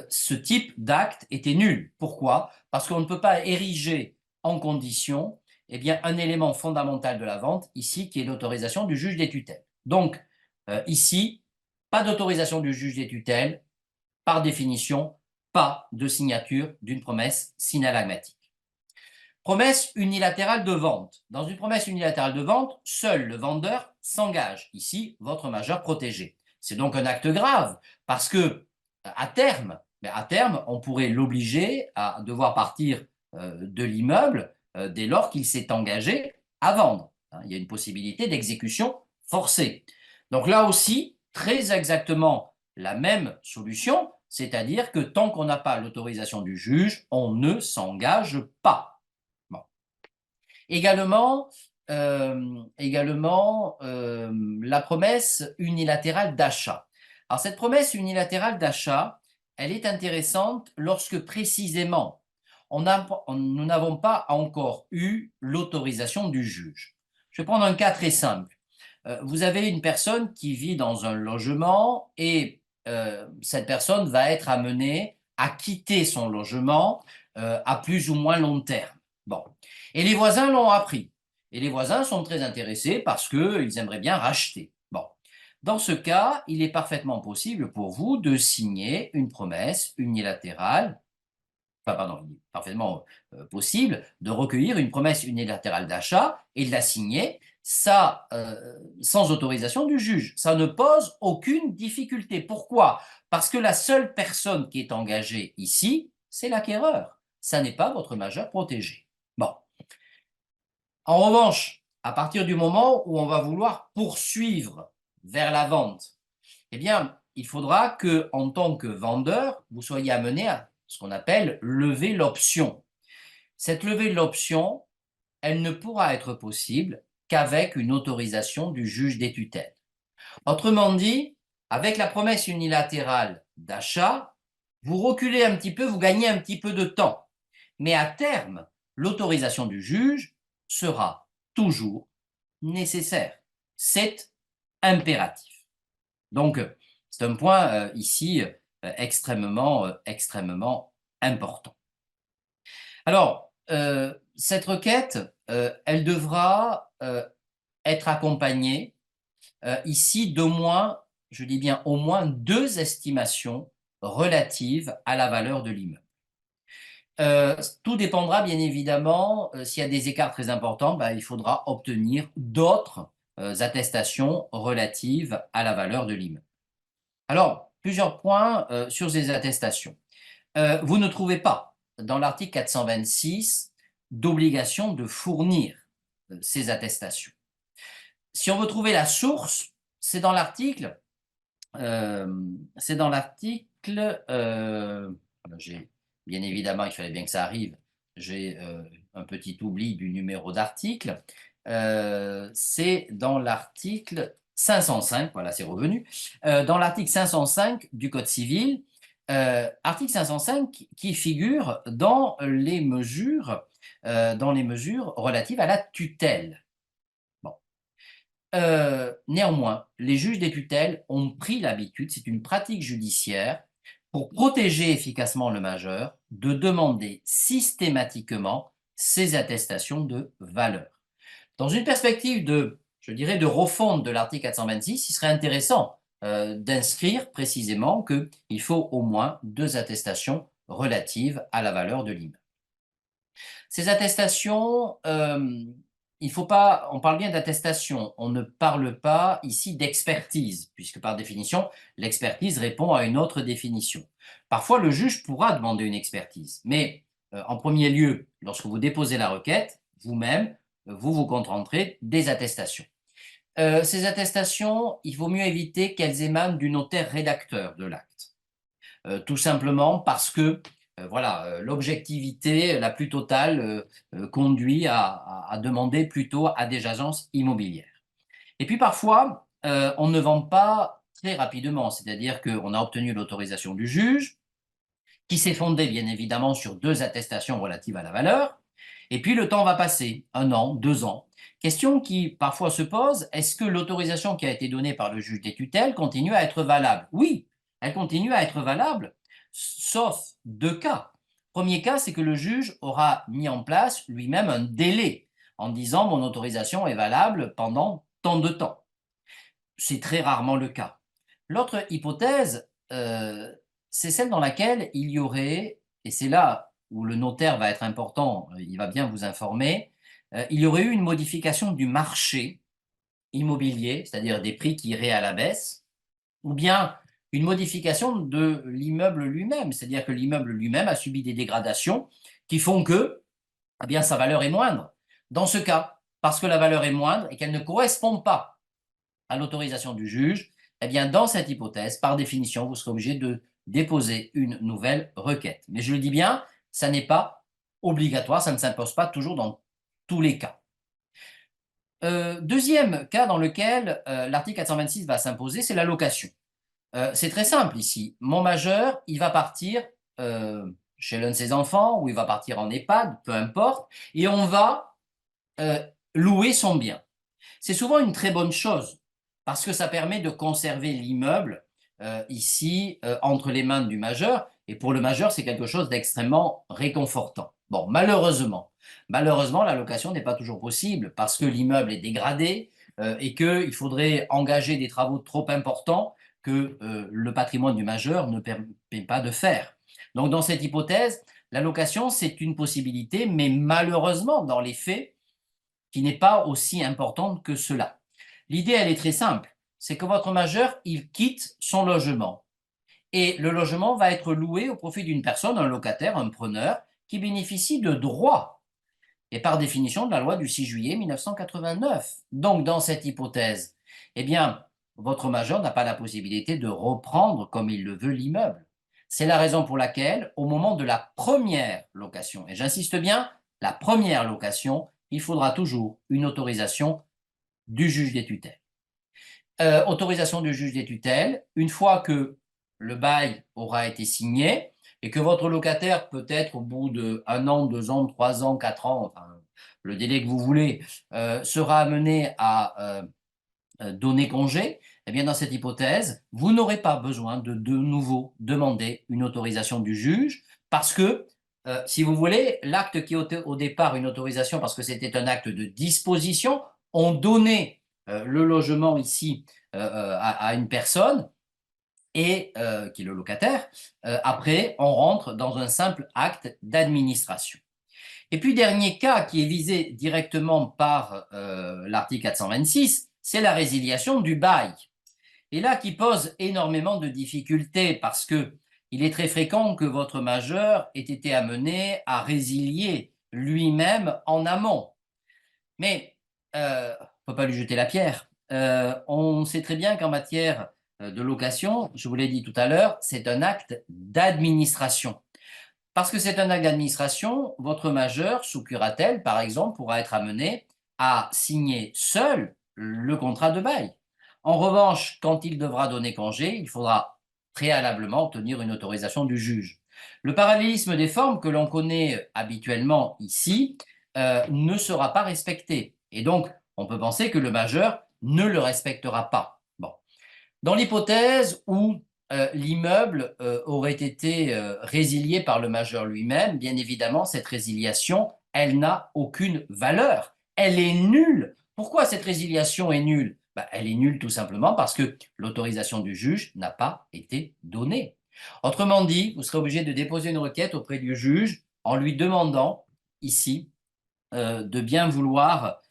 ce type d'acte était nul. Pourquoi? Parce qu'on ne peut pas ériger en condition un élément fondamental de la vente, ici, qui est l'autorisation du juge des tutelles. Donc, ici, pas d'autorisation du juge des tutelles, par définition, pas de signature d'une promesse synallagmatique. Promesse unilatérale de vente. Dans une promesse unilatérale de vente, seul le vendeur s'engage. Ici, votre majeur protégé. C'est donc un acte grave parce que, à terme, on pourrait l'obliger à devoir partir de l'immeuble dès lors qu'il s'est engagé à vendre. Il y a une possibilité d'exécution forcée. Donc là aussi, très exactement la même solution, c'est-à-dire que tant qu'on n'a pas l'autorisation du juge, on ne s'engage pas. Bon. Également, la promesse unilatérale d'achat. Alors cette promesse unilatérale d'achat, elle est intéressante lorsque précisément nous n'avons pas encore eu l'autorisation du juge. Je vais prendre un cas très simple. Vous avez une personne qui vit dans un logement et cette personne va être amenée à quitter son logement à plus ou moins long terme. Bon. Et les voisins l'ont appris. Et les voisins sont très intéressés parce qu'ils aimeraient bien racheter. Bon. Dans ce cas, il est parfaitement possible pour vous de signer une promesse unilatérale, il est parfaitement possible de recueillir une promesse unilatérale d'achat et de la signer, ça, sans autorisation du juge. Ça ne pose aucune difficulté. Pourquoi? Parce que la seule personne qui est engagée ici, c'est l'acquéreur. Ça n'est pas votre majeur protégé. Bon. En revanche, à partir du moment où on va vouloir poursuivre vers la vente, eh bien, il faudra que, en tant que vendeur, vous soyez amené à ce qu'on appelle lever l'option. Cette levée de l'option, elle ne pourra être possible qu'avec une autorisation du juge des tutelles. Autrement dit, avec la promesse unilatérale d'achat, vous reculez un petit peu, vous gagnez un petit peu de temps. Mais à terme, l'autorisation du juge sera toujours nécessaire. C'est impératif. Donc, c'est un point ici extrêmement important. Alors, cette requête, elle devra être accompagnée ici d'au moins, je dis bien au moins 2 estimations relatives à la valeur de l'immeuble. Tout dépendra bien évidemment, s'il y a des écarts très importants, il faudra obtenir d'autres attestations relatives à la valeur de l'immeuble. Alors, plusieurs points sur ces attestations. Vous ne trouvez pas dans l'article 426 d'obligation de fournir ces attestations. Si on veut trouver la source, c'est dans l'article, bien évidemment, il fallait bien que ça arrive, j'ai un petit oubli du numéro d'article, c'est dans l'article 505, voilà, c'est revenu, dans l'article 505 du Code civil, article 505 qui figure dans les mesures relatives à la tutelle. Bon. Néanmoins, les juges des tutelles ont pris l'habitude, c'est une pratique judiciaire, pour protéger efficacement le majeur, de demander systématiquement ces attestations de valeur. Dans une perspective de, je dirais, de refonte de l'article 426, il serait intéressant d'inscrire précisément qu'il faut au moins 2 attestations relatives à la valeur de l'immeuble. Ces attestations, il faut pas, on parle bien d'attestation, on ne parle pas ici d'expertise, puisque par définition, l'expertise répond à une autre définition. Parfois, le juge pourra demander une expertise, mais en premier lieu, lorsque vous déposez la requête, vous-même, vous vous contenterez des attestations. Ces attestations, il vaut mieux éviter qu'elles émanent du notaire rédacteur de l'acte. Tout simplement parce que voilà, l'objectivité la plus totale conduit à demander plutôt à des agences immobilières. Et puis parfois, on ne vend pas très rapidement, c'est-à-dire qu'on a obtenu l'autorisation du juge, qui s'est fondée bien évidemment sur 2 attestations relatives à la valeur, et puis le temps va passer, 1 an, 2 ans. Question qui parfois se pose, est-ce que l'autorisation qui a été donnée par le juge des tutelles continue à être valable? Oui, elle continue à être valable, sauf 2 cas. Premier cas, c'est que le juge aura mis en place lui-même un délai en disant mon autorisation est valable pendant tant de temps. C'est très rarement le cas. L'autre hypothèse, c'est celle dans laquelle il y aurait, et c'est là où le notaire va être important, il va bien vous informer, il y aurait eu une modification du marché immobilier, c'est-à-dire des prix qui iraient à la baisse, ou bien une modification de l'immeuble lui-même, c'est-à-dire que l'immeuble lui-même a subi des dégradations qui font que eh bien, sa valeur est moindre. Dans ce cas, parce que la valeur est moindre et qu'elle ne correspond pas à l'autorisation du juge, eh bien, dans cette hypothèse, par définition, vous serez obligé de déposer une nouvelle requête. Mais je le dis bien, ça n'est pas obligatoire, ça ne s'impose pas toujours dans tous les cas. Deuxième cas dans lequel l'article 426 va s'imposer, c'est la location. C'est très simple ici. Mon majeur, il va partir chez l'un de ses enfants ou il va partir en EHPAD, peu importe, et on va louer son bien. C'est souvent une très bonne chose parce que ça permet de conserver l'immeuble ici entre les mains du majeur, et pour le majeur, c'est quelque chose d'extrêmement réconfortant. Bon, malheureusement, la location n'est pas toujours possible parce que l'immeuble est dégradé et qu'il faudrait engager des travaux trop importants que le patrimoine du majeur ne permet pas de faire. Donc, dans cette hypothèse, la location, c'est une possibilité, mais malheureusement, dans les faits, qui n'est pas aussi importante que cela. L'idée, elle est très simple, c'est que votre majeur, il quitte son logement. Et le logement va être loué au profit d'une personne, un locataire, un preneur, qui bénéficie de droits, et par définition de la loi du 6 juillet 1989. Donc, dans cette hypothèse, eh bien, votre majeur n'a pas la possibilité de reprendre comme il le veut l'immeuble. C'est la raison pour laquelle, au moment de la première location, et j'insiste bien, la première location, il faudra toujours une autorisation du juge des tutelles. Autorisation du juge des tutelles, une fois que le bail aura été signé et que votre locataire, peut-être au bout de 1 an, 2 ans, 3 ans, 4 ans, enfin, le délai que vous voulez, sera amené à donner congé, eh bien dans cette hypothèse, vous n'aurez pas besoin de nouveau demander une autorisation du juge parce que, si vous voulez, l'acte qui était au départ une autorisation parce que c'était un acte de disposition, on donnait le logement ici à une personne et qui est le locataire. Après, on rentre dans un simple acte d'administration. Et puis, dernier cas qui est visé directement par l'article 426, c'est la résiliation du bail. et là qui pose énormément de difficultés parce que il est très fréquent que votre majeur ait été amené à résilier lui-même en amont. Mais on ne peut pas lui jeter la pierre. On sait très bien qu'en matière de location, je vous l'ai dit tout à l'heure, c'est un acte d'administration. Parce que c'est un acte d'administration, votre majeur, sous curatelle, par exemple, pourra être amené à signer seul le contrat de bail. En revanche, quand il devra donner congé, il faudra préalablement obtenir une autorisation du juge. Le parallélisme des formes que l'on connaît habituellement ici ne sera pas respecté. Et donc, on peut penser que le majeur ne le respectera pas. Bon. Dans l'hypothèse où l'immeuble aurait été résilié par le majeur lui-même, bien évidemment, cette résiliation, elle n'a aucune valeur. Elle est nulle. Pourquoi cette résiliation est nulle? Elle est nulle tout simplement parce que l'autorisation du juge n'a pas été donnée. Autrement dit, vous serez obligé de déposer une requête auprès du juge en lui demandant, ici, de bien vouloir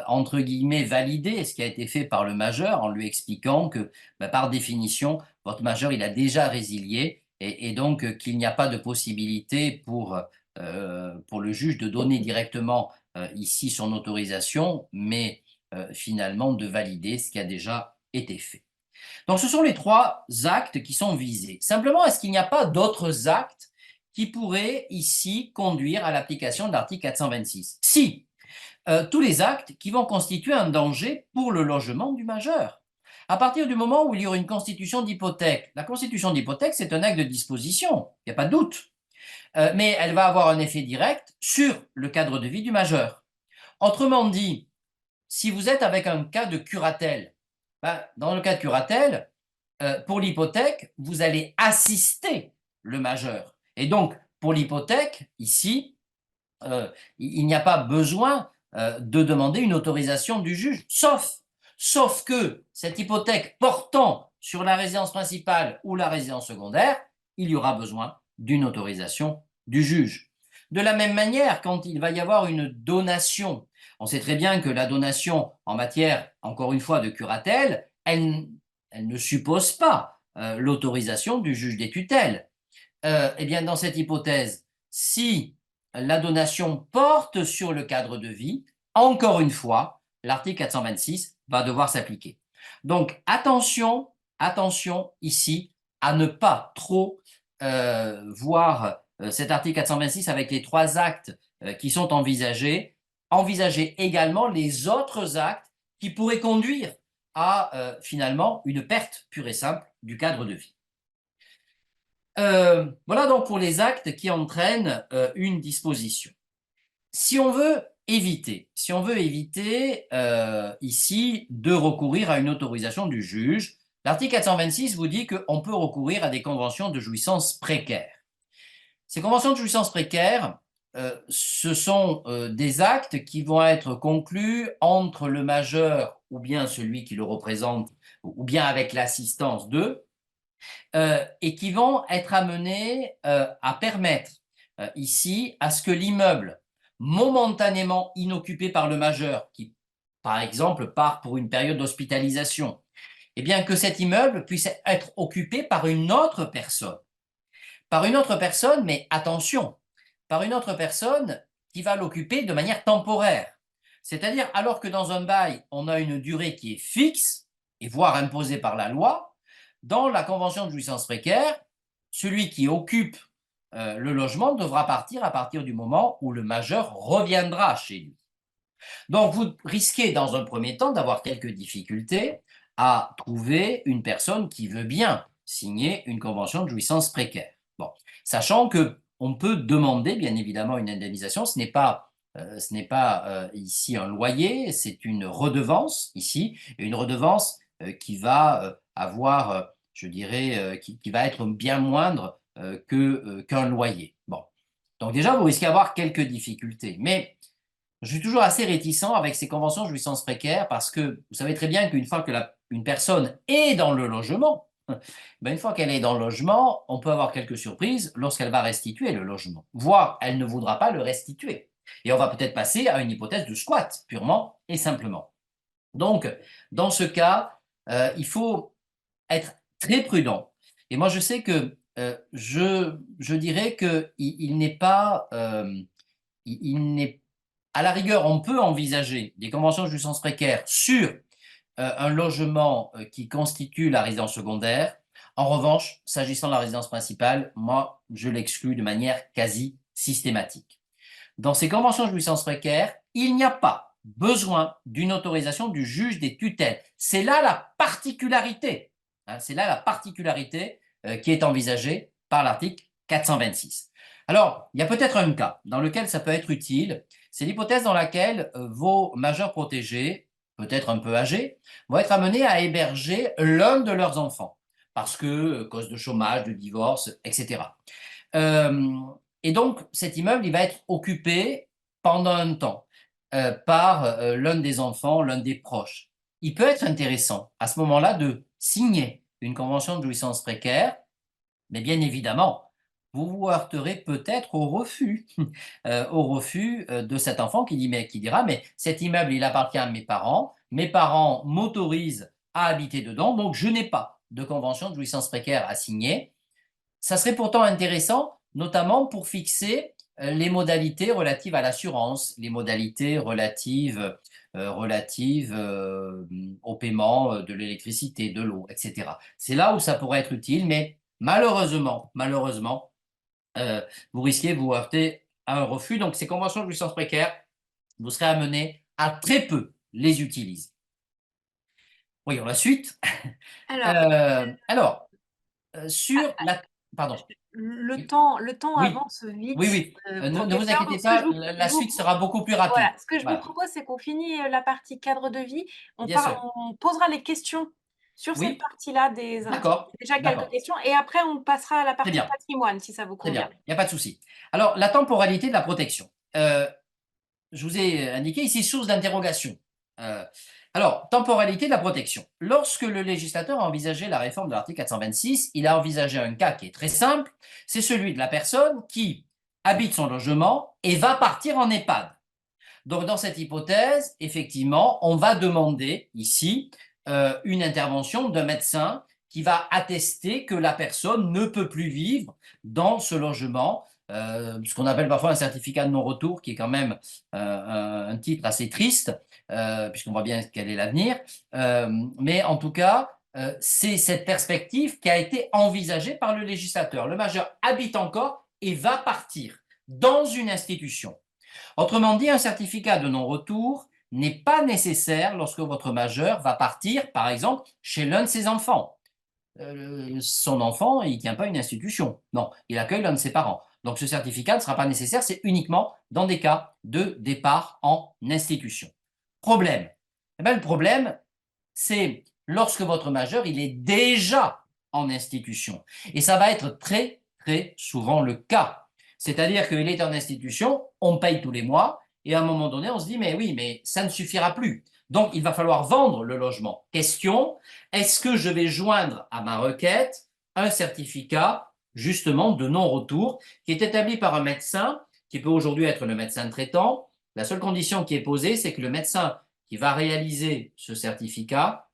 entre guillemets, valider ce qui a été fait par le majeur en lui expliquant que, par définition, votre majeur, il a déjà résilié et donc qu'il n'y a pas de possibilité pour le juge de donner directement ici son autorisation, mais finalement de valider ce qui a déjà été fait. Donc, ce sont les 3 actes qui sont visés. Simplement, est-ce qu'il n'y a pas d'autres actes qui pourraient ici conduire à l'application de l'article 426? Si, tous les actes qui vont constituer un danger pour le logement du majeur. À partir du moment où il y aura une constitution d'hypothèque, la constitution d'hypothèque, c'est un acte de disposition, il n'y a pas de doute, mais elle va avoir un effet direct sur le cadre de vie du majeur. Autrement dit, si vous êtes avec un cas de curatelle, dans le cas de curatelle, pour l'hypothèque, vous allez assister le majeur. Et donc, pour l'hypothèque, ici, il n'y a pas besoin de demander une autorisation du juge, sauf que cette hypothèque portant sur la résidence principale ou la résidence secondaire, il y aura besoin d'une autorisation du juge. De la même manière, quand il va y avoir une donation, on sait très bien que la donation en matière, encore une fois, de curatelle, elle ne suppose pas l'autorisation du juge des tutelles. Eh bien, dans cette hypothèse, si la donation porte sur le cadre de vie, encore une fois, l'article 426 va devoir s'appliquer. Donc, attention ici à ne pas trop voir cet article 426 avec les 3 actes qui sont envisagés. Envisagez également les autres actes qui pourraient conduire à finalement une perte pure et simple du cadre de vie. Voilà donc pour les actes qui entraînent une disposition. Si on veut éviter ici de recourir à une autorisation du juge, l'article 426 vous dit qu'on peut recourir à des conventions de jouissance précaires. Ces conventions de jouissance précaires, ce sont des actes qui vont être conclus entre le majeur ou bien celui qui le représente ou bien avec l'assistance d'eux, et qui vont être amenés à permettre ici à ce que l'immeuble momentanément inoccupé par le majeur, qui par exemple part pour une période d'hospitalisation, eh bien que cet immeuble puisse être occupé par une autre personne. Par une autre personne, mais attention, par une autre personne qui va l'occuper de manière temporaire. C'est-à-dire, alors que dans un bail, on a une durée qui est fixe, et voire imposée par la loi, dans la convention de jouissance précaire, celui qui occupe le logement devra partir à partir du moment où le majeur reviendra chez lui. Donc, vous risquez dans un premier temps d'avoir quelques difficultés à trouver une personne qui veut bien signer une convention de jouissance précaire. Bon, sachant qu'on peut demander bien évidemment une indemnisation, ce n'est pas ici un loyer, c'est une redevance ici, une redevance qui va avoir, je dirais, qui va être bien moindre qu'un loyer. Bon, donc déjà, vous risquez d'avoir quelques difficultés, mais je suis toujours assez réticent avec ces conventions de jouissance précaire parce que vous savez très bien qu'une fois que une personne est dans le logement, une fois qu'elle est dans le logement, on peut avoir quelques surprises lorsqu'elle va restituer le logement, voire elle ne voudra pas le restituer. Et on va peut-être passer à une hypothèse de squat, purement et simplement. Donc, dans ce cas, il faut être très prudent. Et moi, je sais que je dirais qu'il n'est pas, il n'est, à la rigueur, on peut envisager des conventions de jouissance précaire sur un logement qui constitue la résidence secondaire. En revanche, s'agissant de la résidence principale, moi, je l'exclus de manière quasi systématique. Dans ces conventions de jouissance précaire, il n'y a pas besoin d'une autorisation du juge des tutelles. C'est là la particularité, hein, c'est là la particularité qui est envisagée par l'article 426. Alors, il y a peut-être un cas dans lequel ça peut être utile, c'est l'hypothèse dans laquelle vos majeurs protégés, peut-être un peu âgés, vont être amenés à héberger l'un de leurs enfants, parce que, cause de chômage, de divorce, etc. Et donc, cet immeuble, il va être occupé pendant un temps par l'un des enfants, l'un des proches. Il peut être intéressant à ce moment-là de signer une convention de jouissance précaire, mais bien évidemment, vous vous heurterez peut-être au refus, de cet enfant qui dira, mais cet immeuble, il appartient à mes parents m'autorisent à habiter dedans, donc je n'ai pas de convention de jouissance précaire à signer. Ça serait pourtant intéressant, notamment pour fixer les modalités relatives à l'assurance, les modalités relatives au paiement de l'électricité, de l'eau, etc. C'est là où ça pourrait être utile, mais malheureusement, vous risquez de vous heurter à un refus. Donc, ces conventions de jouissance précaire, vous serez amené à très peu les utiliser. Voyons la suite. Alors, sur la... Pardon. Le temps Oui, avance vite, oui, oui. Ne vous professeur, inquiétez donc ce que pas, la je vous suite sera beaucoup plus rapide. voilà, ce que je vous Voilà, propose, c'est qu'on finit, la partie cadre de vie. bien sûr. On posera les questions sur cette Oui, partie-là, d'accord, déjà quelques d'accord. questions et après on passera à la Très partie bien, patrimoine, si ça vous très convient. bien. Il n'y a pas de souci. Alors, la temporalité de la protection. Je vous ai indiqué ici source d'interrogation. Euh, alors, temporalité de la protection. Lorsque le législateur a envisagé la réforme de l'article 426, il a envisagé un cas qui est très simple, c'est celui de la personne qui habite son logement et va partir en EHPAD. Donc, dans cette hypothèse, effectivement, on va demander ici une intervention d'un médecin qui va attester que la personne ne peut plus vivre dans ce logement, ce qu'on appelle parfois un certificat de non-retour, qui est quand même un titre assez triste, puisqu'on voit bien quel est l'avenir. Mais en tout cas, c'est cette perspective qui a été envisagée par le législateur. Le majeur habite encore et va partir dans une institution. Autrement dit, un certificat de non-retour n'est pas nécessaire lorsque votre majeur va partir, par exemple, chez l'un de ses enfants. Son enfant, il ne tient pas une institution. Non, il accueille l'un de ses parents. Donc ce certificat ne sera pas nécessaire, c'est uniquement dans des cas de départ en institution. Problème. Eh bien, le problème, c'est lorsque votre majeur, il est déjà en institution. Et ça va être très, très souvent le cas. C'est-à-dire qu'il est en institution, on paye tous les mois, et à un moment donné, on se dit, mais oui, mais ça ne suffira plus. Donc, il va falloir vendre le logement. Question, est-ce que je vais joindre à ma requête un certificat, justement, de non-retour, qui est établi par un médecin, qui peut aujourd'hui être le médecin traitant. La seule condition qui est posée, c'est que le médecin qui va réaliser ce certificat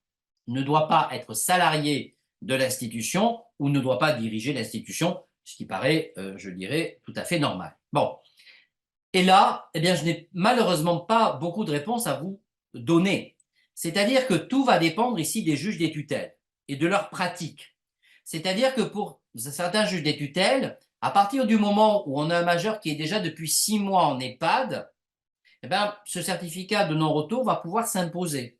ne doit pas être salarié de l'institution ou ne doit pas diriger l'institution, ce qui paraît, je dirais, tout à fait normal. Bon. Et là, eh bien, je n'ai malheureusement pas beaucoup de réponses à vous donner. C'est-à-dire que tout va dépendre ici des juges des tutelles et de leur pratique. C'est-à-dire que pour certains juges des tutelles, à partir du moment où on a un majeur qui est déjà depuis 6 mois en EHPAD, eh bien, ce certificat de non-retour va pouvoir s'imposer.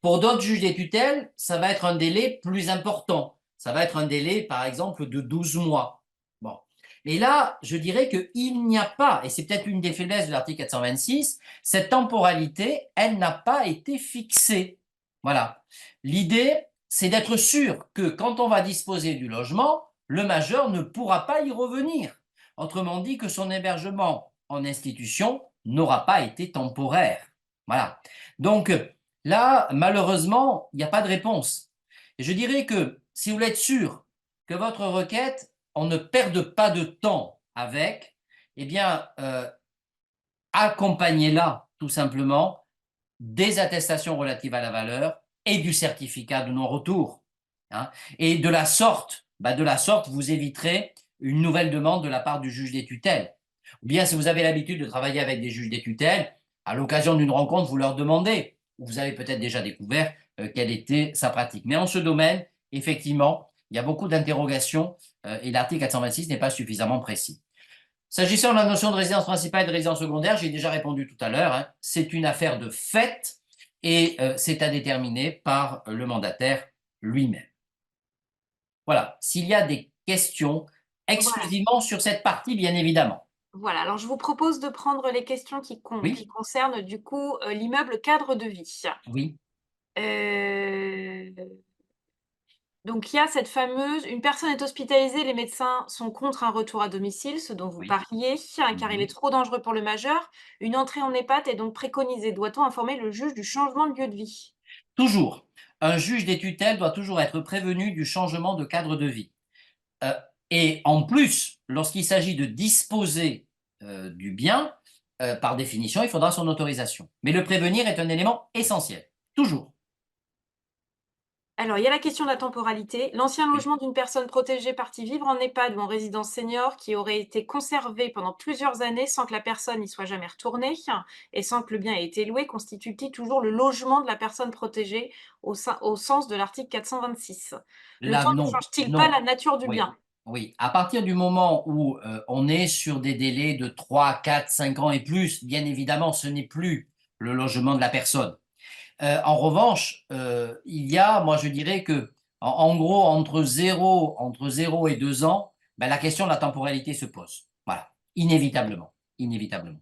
Pour d'autres juges des tutelles, ça va être un délai plus important. Ça va être un délai, par exemple, de 12 mois. Bon. Mais là, je dirais qu'il n'y a pas, et c'est peut-être une des faiblesses de l'article 426, cette temporalité, elle n'a pas été fixée. Voilà. L'idée, c'est d'être sûr que quand on va disposer du logement, le majeur ne pourra pas y revenir. Autrement dit, que son hébergement en institution n'aura pas été temporaire. Voilà. Donc, là, malheureusement, il n'y a pas de réponse. Et je dirais que si vous voulez être sûr que votre requête, on ne perde pas de temps avec, eh bien, accompagnez-la tout simplement des attestations relatives à la valeur et du certificat de non-retour. hein. Et de la sorte, vous éviterez une nouvelle demande de la part du juge des tutelles. Ou bien, si vous avez l'habitude de travailler avec des juges des tutelles, à l'occasion d'une rencontre, vous leur demandez, ou vous avez peut-être déjà découvert quelle était sa pratique. Mais en ce domaine, effectivement, il y a beaucoup d'interrogations et l'article 426 n'est pas suffisamment précis. S'agissant de la notion de résidence principale et de résidence secondaire, j'ai déjà répondu tout à l'heure, hein, c'est une affaire de fait et c'est à déterminer par le mandataire lui-même. Voilà, s'il y a des questions Voilà. exclusivement sur cette partie, bien évidemment. Voilà, alors je vous propose de prendre les questions qui Oui, concernent du coup, l'immeuble cadre de vie. oui, Heu, donc il y a cette fameuse une personne est hospitalisée, les médecins sont contre un retour à domicile, ce dont vous oui. parliez, car il est Mhm. trop dangereux pour le majeur. Une entrée en EHPAD est donc préconisée. Doit-on informer le juge du changement de lieu de vie? Toujours, un juge des tutelles doit toujours être prévenu du changement de cadre de vie. Euh, et en plus, lorsqu'il s'agit de disposer du bien, par définition, il faudra son autorisation. Mais le prévenir est un élément essentiel, toujours. Alors, il y a la question de la temporalité. L'ancien Oui. logement d'une personne protégée partie vivre en EHPAD ou en résidence senior qui aurait été conservé pendant plusieurs années sans que la personne n'y soit jamais retournée et sans que le bien ait été loué constitue-t-il toujours le logement de la personne protégée au sens de l'article 426? Le Là, temps ne non, change-t-il pas non. la nature du Oui, bien? oui. À partir du moment où on est sur des délais de 3, 4, 5 ans et plus, bien évidemment, ce n'est plus le logement de la personne. En revanche, il y a, moi je dirais que, en gros, entre 0 et 2 ans, ben, la question de la temporalité se pose. Voilà, inévitablement, inévitablement.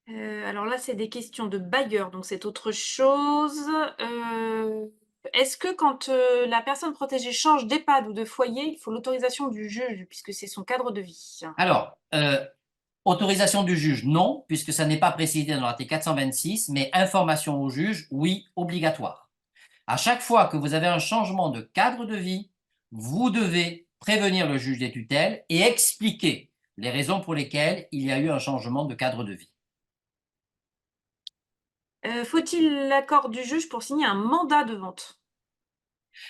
Alors là, c'est des questions de bailleur, donc c'est autre chose. Est-ce que quand, la personne protégée change d'EHPAD ou de foyer, il faut l'autorisation du juge puisque c'est son cadre de vie? Alors, autorisation du juge, non, puisque ça n'est pas précisé dans l'article 426, mais information au juge, oui, obligatoire. À chaque fois que vous avez un changement de cadre de vie, vous devez prévenir le juge des tutelles et expliquer les raisons pour lesquelles il y a eu un changement de cadre de vie. Faut-il l'accord du juge pour signer un mandat de vente?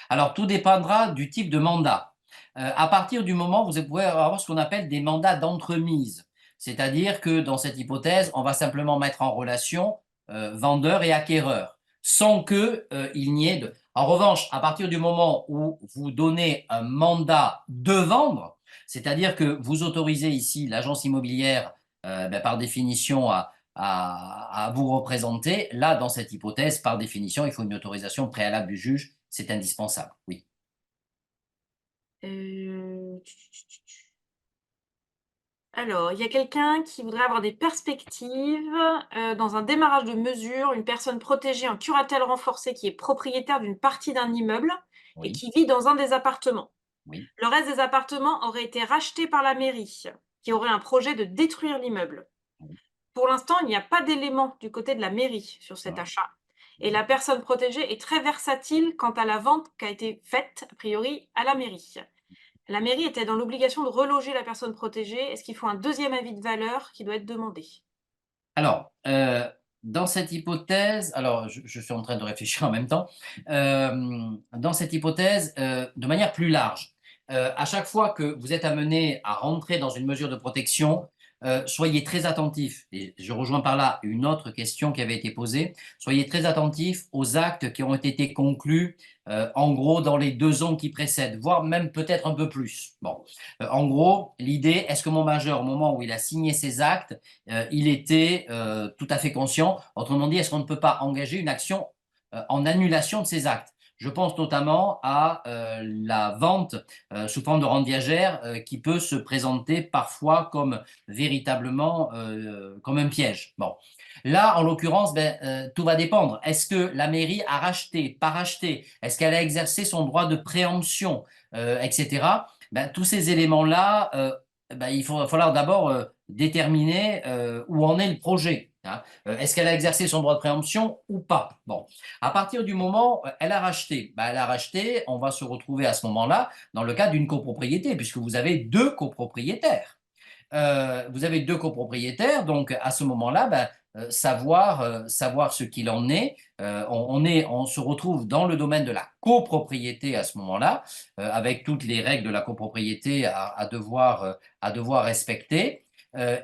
Alors, tout dépendra du type de mandat. À partir du moment où vous pouvez avoir ce qu'on appelle des mandats d'entremise, c'est-à-dire que dans cette hypothèse, on va simplement mettre en relation vendeur et acquéreur, sans que il n'y ait de. En revanche, à partir du moment où vous donnez un mandat de vendre, c'est-à-dire que vous autorisez ici l'agence immobilière, ben, par définition, à vous représenter, là, dans cette hypothèse, par définition, il faut une autorisation préalable du juge, c'est indispensable, oui. Heu, alors, il y a quelqu'un qui voudrait avoir des perspectives, dans un démarrage de mesure, une personne protégée en curatelle renforcée qui est propriétaire d'une partie d'un immeuble et Oui, qui vit dans un des appartements. oui, Le reste des appartements aurait été racheté par la mairie, qui aurait un projet de détruire l'immeuble. oui, Pour l'instant, il n'y a pas d'éléments du côté de la mairie sur cet non, achat et non. la personne protégée est très versatile quant à la vente qui a été faite, a priori, à la mairie. La mairie était dans l'obligation de reloger la personne protégée. Est-ce qu'il faut un deuxième avis de valeur qui doit être demandé? Alors, dans cette hypothèse, alors je suis en train de réfléchir en même temps, dans cette hypothèse, de manière plus large, à chaque fois que vous êtes amené à rentrer dans une mesure de protection, soyez très attentif, et je rejoins par là une autre question qui avait été posée, soyez très attentif aux actes qui ont été conclus, en gros, dans les 2 ans qui précèdent, voire même peut-être un peu plus. Bon, en gros, l'idée, est-ce que mon majeur, au moment où il a signé ses actes, il était tout à fait conscient. Autrement dit, est-ce qu'on ne peut pas engager une action en annulation de ces actes? Je pense notamment à la vente sous forme de rente viagère qui peut se présenter parfois comme véritablement comme un piège. Bon. Là, en l'occurrence, ben, tout va dépendre. Est-ce que la mairie a racheté, pas racheté? Est-ce qu'elle a exercé son droit de préemption, etc. Ben, tous ces éléments-là, ben, il va falloir d'abord déterminer où en est le projet, hein. Est-ce qu'elle a exercé son droit de préemption ou pas? Bon, à partir du moment où elle a racheté, on va se retrouver à ce moment-là dans le cadre d'une copropriété, puisque vous avez deux copropriétaires. vous avez deux copropriétaires, donc à ce moment-là, savoir ce qu'il en est. On se retrouve dans le domaine de la copropriété à ce moment-là, avec toutes les règles de la copropriété à devoir respecter.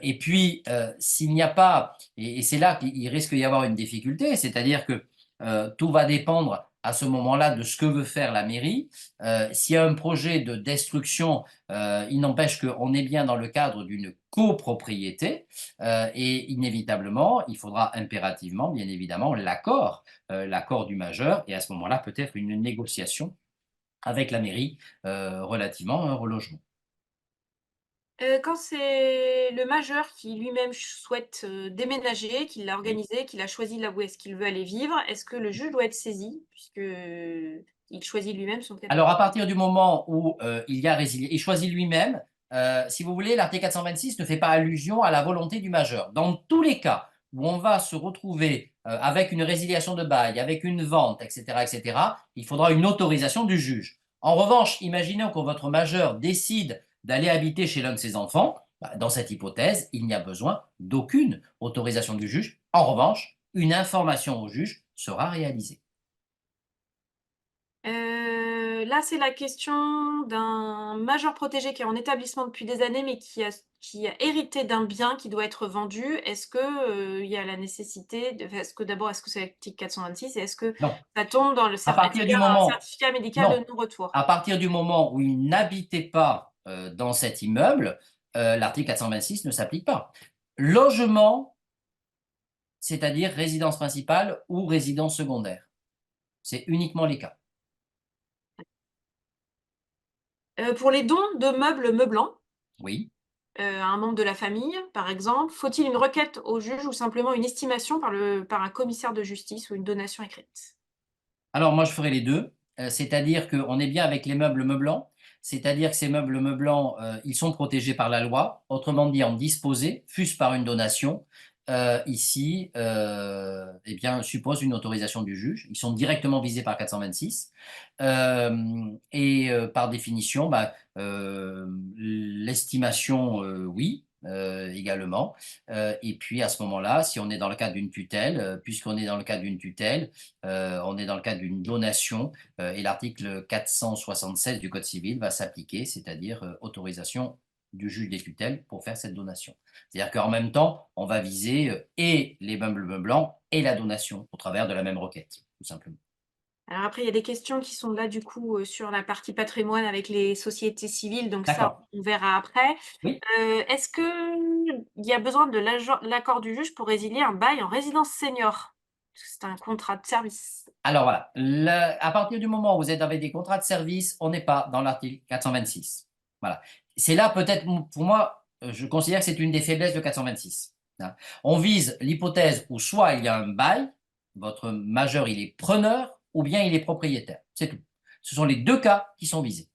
Et puis, s'il n'y a pas, et c'est là qu'il risque d'y avoir une difficulté, c'est-à-dire que tout va dépendre à ce moment-là de ce que veut faire la mairie. S'il y a un projet de destruction, il n'empêche qu'on est bien dans le cadre d'une copropriété et inévitablement, il faudra impérativement, bien évidemment, l'accord du majeur et à ce moment-là, peut-être une négociation avec la mairie relativement à un relogement. Quand c'est le majeur qui lui-même souhaite, déménager, qu'il l'a Oui. organisé, qu'il a choisi là où est-ce qu'il veut aller vivre, est-ce que le juge doit être saisi? Puisque, il choisit lui-même son cadre de Alors, vie? à partir du moment où il choisit lui-même, si vous voulez, l'article 426 ne fait pas allusion à la volonté du majeur. Dans tous les cas où on va se retrouver avec une résiliation de bail, avec une vente, etc., il faudra une autorisation du juge. En revanche, imaginons que votre majeur décide d'aller habiter chez l'un de ses enfants. Dans cette hypothèse, il n'y a besoin d'aucune autorisation du juge. En revanche, une information au juge sera réalisée. Là, c'est la question d'un majeur protégé qui est en établissement depuis des années, mais qui a hérité d'un bien qui doit être vendu. Est-ce que, il y a la nécessité de est-ce que d'abord, est-ce que c'est l'article 426 et est-ce que Non, ça tombe dans le à est-ce partir qu'il y du a un moment certificat médical Non, de non-retour? à partir du moment où il n'habitait pas dans cet immeuble, l'article 426 ne s'applique pas. Logement, c'est-à-dire résidence principale ou résidence secondaire. C'est uniquement les cas. Pour les dons de meubles meublants, Oui. à un membre de la famille, par exemple, faut-il une requête au juge ou simplement une estimation par un commissaire de justice ou une donation écrite? Alors moi, je ferai les deux. C'est-à-dire qu'on est bien avec les meubles meublants. C'est-à-dire que ces meubles meublants, ils sont protégés par la loi. Autrement dit, en disposer, fût-ce par une donation, ici, eh bien, suppose une autorisation du juge. Ils sont directement visés par 426. Par définition, l'estimation, oui, également. Et puis à ce moment-là, si on est dans le cadre d'une tutelle, puisqu'on est dans le cadre d'une tutelle, on est dans le cadre d'une donation et l'article 476 du Code civil va s'appliquer, c'est-à-dire autorisation du juge des tutelles pour faire cette donation. C'est-à-dire qu'en même temps, on va viser et les meubles meublants et la donation au travers de la même requête, tout simplement. Alors après, il y a des questions qui sont là, du coup, sur la partie patrimoine avec les sociétés civiles, donc ça, D'accord. on verra après. Oui. Est-ce qu'il y a besoin de l'accord du juge pour résilier un bail en résidence senior? Parce que c'est un contrat de service. Alors voilà, à partir du moment où vous êtes avec des contrats de service, on n'est pas dans l'article 426. Voilà. C'est là peut-être, pour moi, je considère que c'est une des faiblesses de 426. Hein. On vise l'hypothèse où soit il y a un bail, votre majeur il est preneur, ou bien il est propriétaire. C'est tout. Ce sont les deux cas qui sont visés.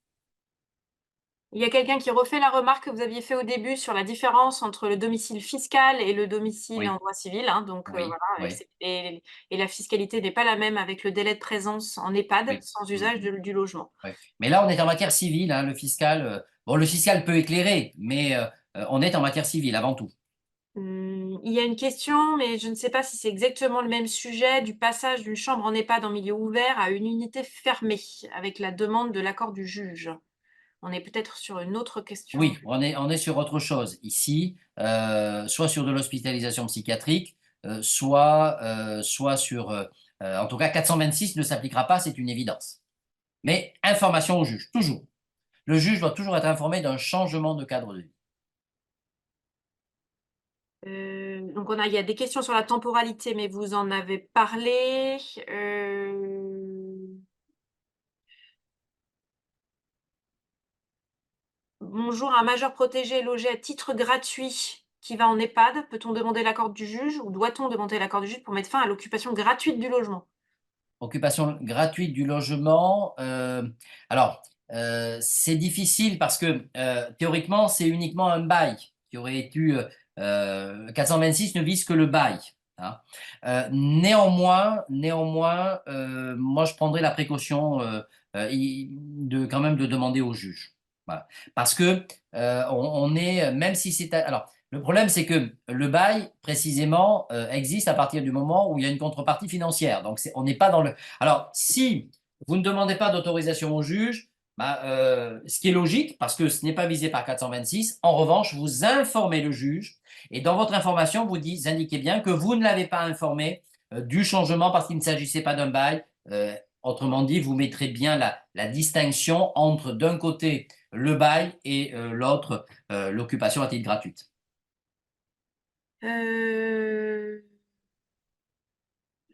Il y a quelqu'un qui refait la remarque que vous aviez fait au début sur la différence entre le domicile fiscal et le domicile en Oui, droit civil, hein, donc oui, voilà, oui, et la fiscalité n'est pas la même avec le délai de présence en EHPAD oui. sans Mm, usage mm, du logement. oui. Mais là, on est en matière civile, hein, le fiscal. Bon, le fiscal peut éclairer, mais on est en matière civile avant tout. Il y a une question, mais je ne sais pas si c'est exactement le même sujet, du passage d'une chambre en EHPAD en milieu ouvert à une unité fermée, avec la demande de l'accord du juge. On est peut-être sur une autre question. Oui, on est sur autre chose ici, soit sur de l'hospitalisation psychiatrique, soit sur, en tout cas 426 ne s'appliquera pas, c'est une évidence. Mais information au juge, toujours. Le juge doit toujours être informé d'un changement de cadre de vie. Donc il y a des questions sur la temporalité, mais vous en avez parlé. Bonjour, un majeur protégé est logé à titre gratuit qui va en EHPAD. Peut-on demander l'accord du juge ou doit-on demander l'accord du juge pour mettre fin à l'occupation gratuite du logement? Occupation gratuite du logement, alors, c'est difficile parce que théoriquement, c'est uniquement un bail qui aurait été. 426 ne vise que le bail. Hein. Néanmoins, moi, je prendrais la précaution quand même de demander au juge. Voilà. Parce que on est, même si c'est... Alors, le problème, c'est que le bail, précisément, existe à partir du moment où il y a une contrepartie financière. Donc, on n'est pas dans le... Alors, si vous ne demandez pas d'autorisation au juge, bah, ce qui est logique, parce que ce n'est pas visé par 426, en revanche, vous informez le juge, et dans votre information, vous indiquez bien que vous ne l'avez pas informé du changement parce qu'il ne s'agissait pas d'un bail. Autrement dit, vous mettrez bien la distinction entre, d'un côté, le bail et l'autre, l'occupation à titre gratuite.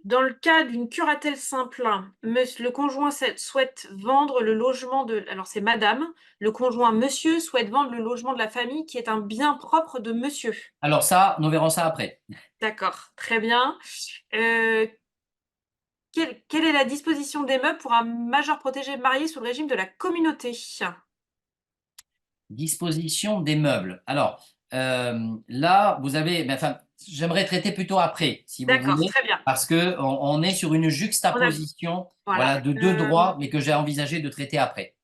Dans le cas d'une curatelle simple, le conjoint souhaite vendre le logement de... Alors, c'est madame. Le conjoint monsieur souhaite vendre le logement de la famille qui est un bien propre de monsieur. Alors ça, nous verrons ça après. D'accord, très bien. Quelle est la disposition des meubles pour un majeur protégé marié sous le régime de la communauté? Disposition des meubles. Alors, là, vous avez... Enfin, j'aimerais traiter plutôt après, si vous D'accord, voulez, très bien. parce qu'on est sur une juxtaposition Voilà. de deux droits, mais que j'ai envisagé de traiter après.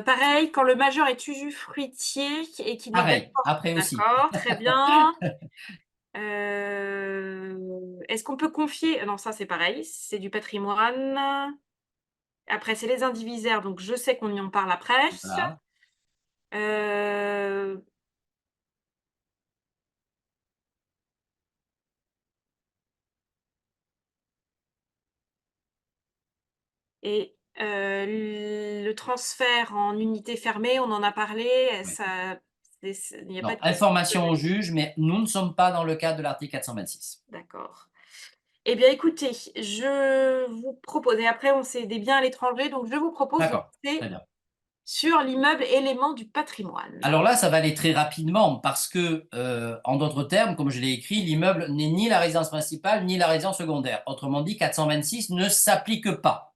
Pareil, quand le majeur est usufruitier et qu'il n'est Pareil, d'accord. après aussi. D'accord, très bien. Est-ce qu'on peut confier... Non, ça c'est pareil, c'est du patrimoine. Après, c'est les indivisaires, donc je sais qu'on y en parle après. Voilà. Euh, Et le transfert en unité fermée, on en a parlé, Oui. il n'y a pas Non, de question. information au juge, mais nous ne sommes pas dans le cadre de l'article 426. D'accord. Eh bien, écoutez, je vous propose, et après, on sait des biens à l'étranger, donc je vous propose de D'accord, très passer bien. sur l'immeuble élément du patrimoine. Alors là, ça va aller très rapidement parce que, en d'autres termes, comme je l'ai écrit, l'immeuble n'est ni la résidence principale ni la résidence secondaire. Autrement dit, 426 ne s'applique pas.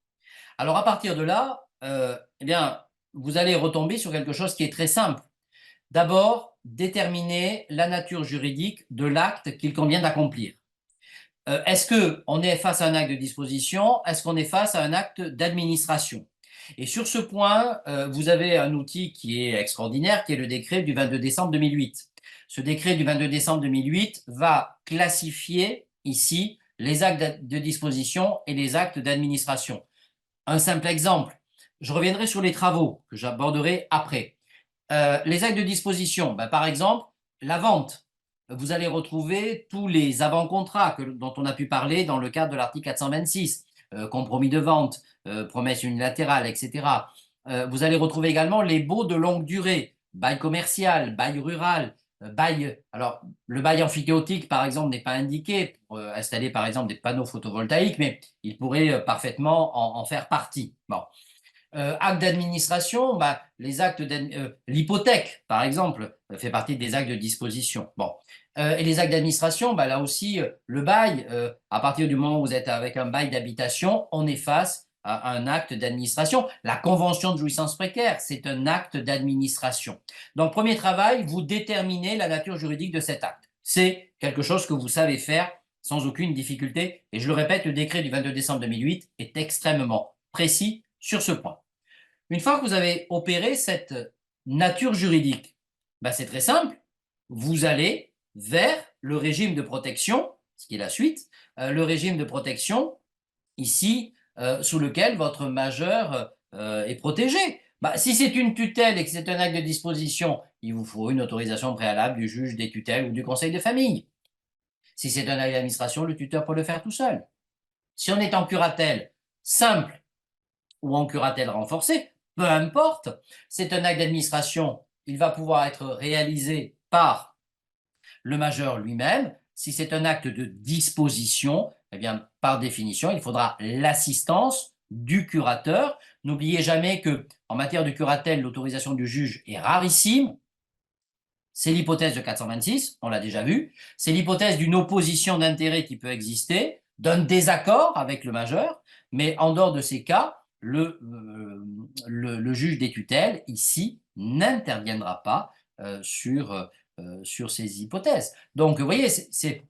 Alors à partir de là, eh bien, vous allez retomber sur quelque chose qui est très simple. D'abord, déterminer la nature juridique de l'acte qu'il convient d'accomplir. Est-ce qu'on est face à un acte de disposition? Est-ce qu'on est face à un acte d'administration? Et sur ce point, vous avez un outil qui est extraordinaire, qui est le décret du 22 décembre 2008. Ce décret du 22 décembre 2008 va classifier ici les actes de disposition et les actes d'administration. Un simple exemple, je reviendrai sur les travaux que j'aborderai après. Les actes de disposition, ben, par exemple, la vente. Vous allez retrouver tous les avant-contrats dont on a pu parler dans le cadre de l'article 426, compromis de vente, promesse unilatérale, etc. Vous allez retrouver également les baux de longue durée, bail commercial, bail rural, bail. Alors, le bail amphithéotique, par exemple, n'est pas indiqué pour installer, par exemple, des panneaux photovoltaïques, mais il pourrait parfaitement en faire partie. Bon. Actes d'administration, bah, l'hypothèque, par exemple, fait partie des actes de disposition. Bon. Et les actes d'administration, bah, là aussi, le bail, à partir du moment où vous êtes avec un bail d'habitation, on est face à un acte d'administration. La convention de jouissance précaire, c'est un acte d'administration. Donc, premier travail, vous déterminez la nature juridique de cet acte. C'est quelque chose que vous savez faire sans aucune difficulté. Et je le répète, le décret du 22 décembre 2008 est extrêmement précis sur ce point. Une fois que vous avez opéré cette nature juridique, ben c'est très simple, vous allez vers le régime de protection, ce qui est la suite, le régime de protection ici sous lequel votre majeur est protégé. Ben, si c'est une tutelle et que c'est un acte de disposition, il vous faut une autorisation préalable du juge des tutelles ou du conseil de famille. Si c'est un acte d'administration, le tuteur peut le faire tout seul. Si on est en curatelle simple ou en curatelle renforcée, peu importe, c'est un acte d'administration, il va pouvoir être réalisé par le majeur lui-même. Si c'est un acte de disposition, eh bien, par définition, il faudra l'assistance du curateur. N'oubliez jamais que, en matière de curatelle, l'autorisation du juge est rarissime. C'est l'hypothèse de 426, on l'a déjà vu. C'est l'hypothèse d'une opposition d'intérêt qui peut exister, d'un désaccord avec le majeur, mais en dehors de ces cas, le juge des tutelles, ici, n'interviendra pas sur ces hypothèses. Donc, vous voyez,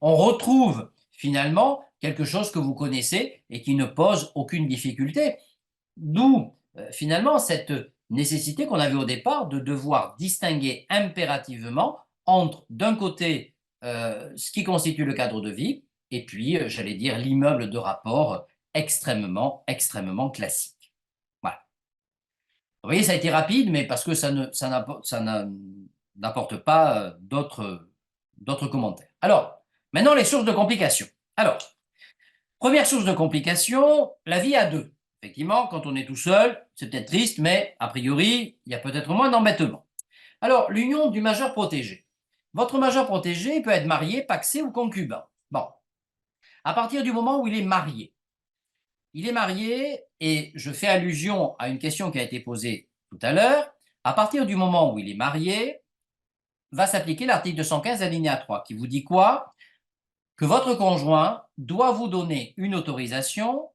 on retrouve finalement quelque chose que vous connaissez et qui ne pose aucune difficulté. D'où finalement cette nécessité qu'on avait au départ de devoir distinguer impérativement entre, d'un côté, ce qui constitue le cadre de vie, et puis, j'allais dire, l'immeuble de rapport extrêmement, extrêmement classique. Voilà. Vous voyez, ça a été rapide, mais parce que ça n'apporte pas d'autres commentaires. Alors, maintenant, les sources de complications. Alors, première source de complications, la vie à deux. Effectivement, quand on est tout seul, c'est peut-être triste, mais a priori, il y a peut-être moins d'embêtements. Alors, l'union du majeur protégé. Votre majeur protégé peut être marié, pacsé ou concubin. Bon, à partir du moment où il est marié, et je fais allusion à une question qui a été posée tout à l'heure, à partir du moment où il est marié, va s'appliquer l'article 215 alinéa 3, qui vous dit quoi? Que votre conjoint doit vous donner une autorisation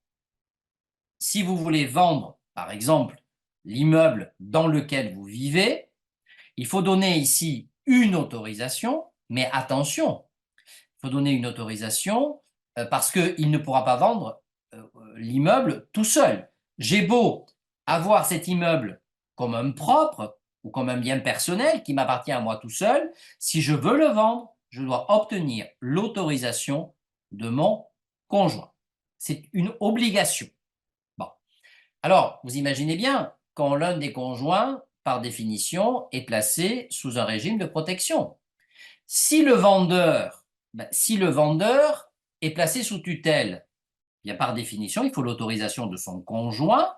si vous voulez vendre, par exemple, l'immeuble dans lequel vous vivez. Il faut donner ici une autorisation, mais attention, il faut donner une autorisation parce qu'il ne pourra pas vendre l'immeuble tout seul. J'ai beau avoir cet immeuble comme un propre ou comme un bien personnel qui m'appartient à moi tout seul, si je veux le vendre, je dois obtenir l'autorisation de mon conjoint. C'est une obligation. Bon. Alors, vous imaginez bien quand l'un des conjoints, par définition, est placé sous un régime de protection. Si le vendeur est placé sous tutelle, bien par définition, il faut l'autorisation de son conjoint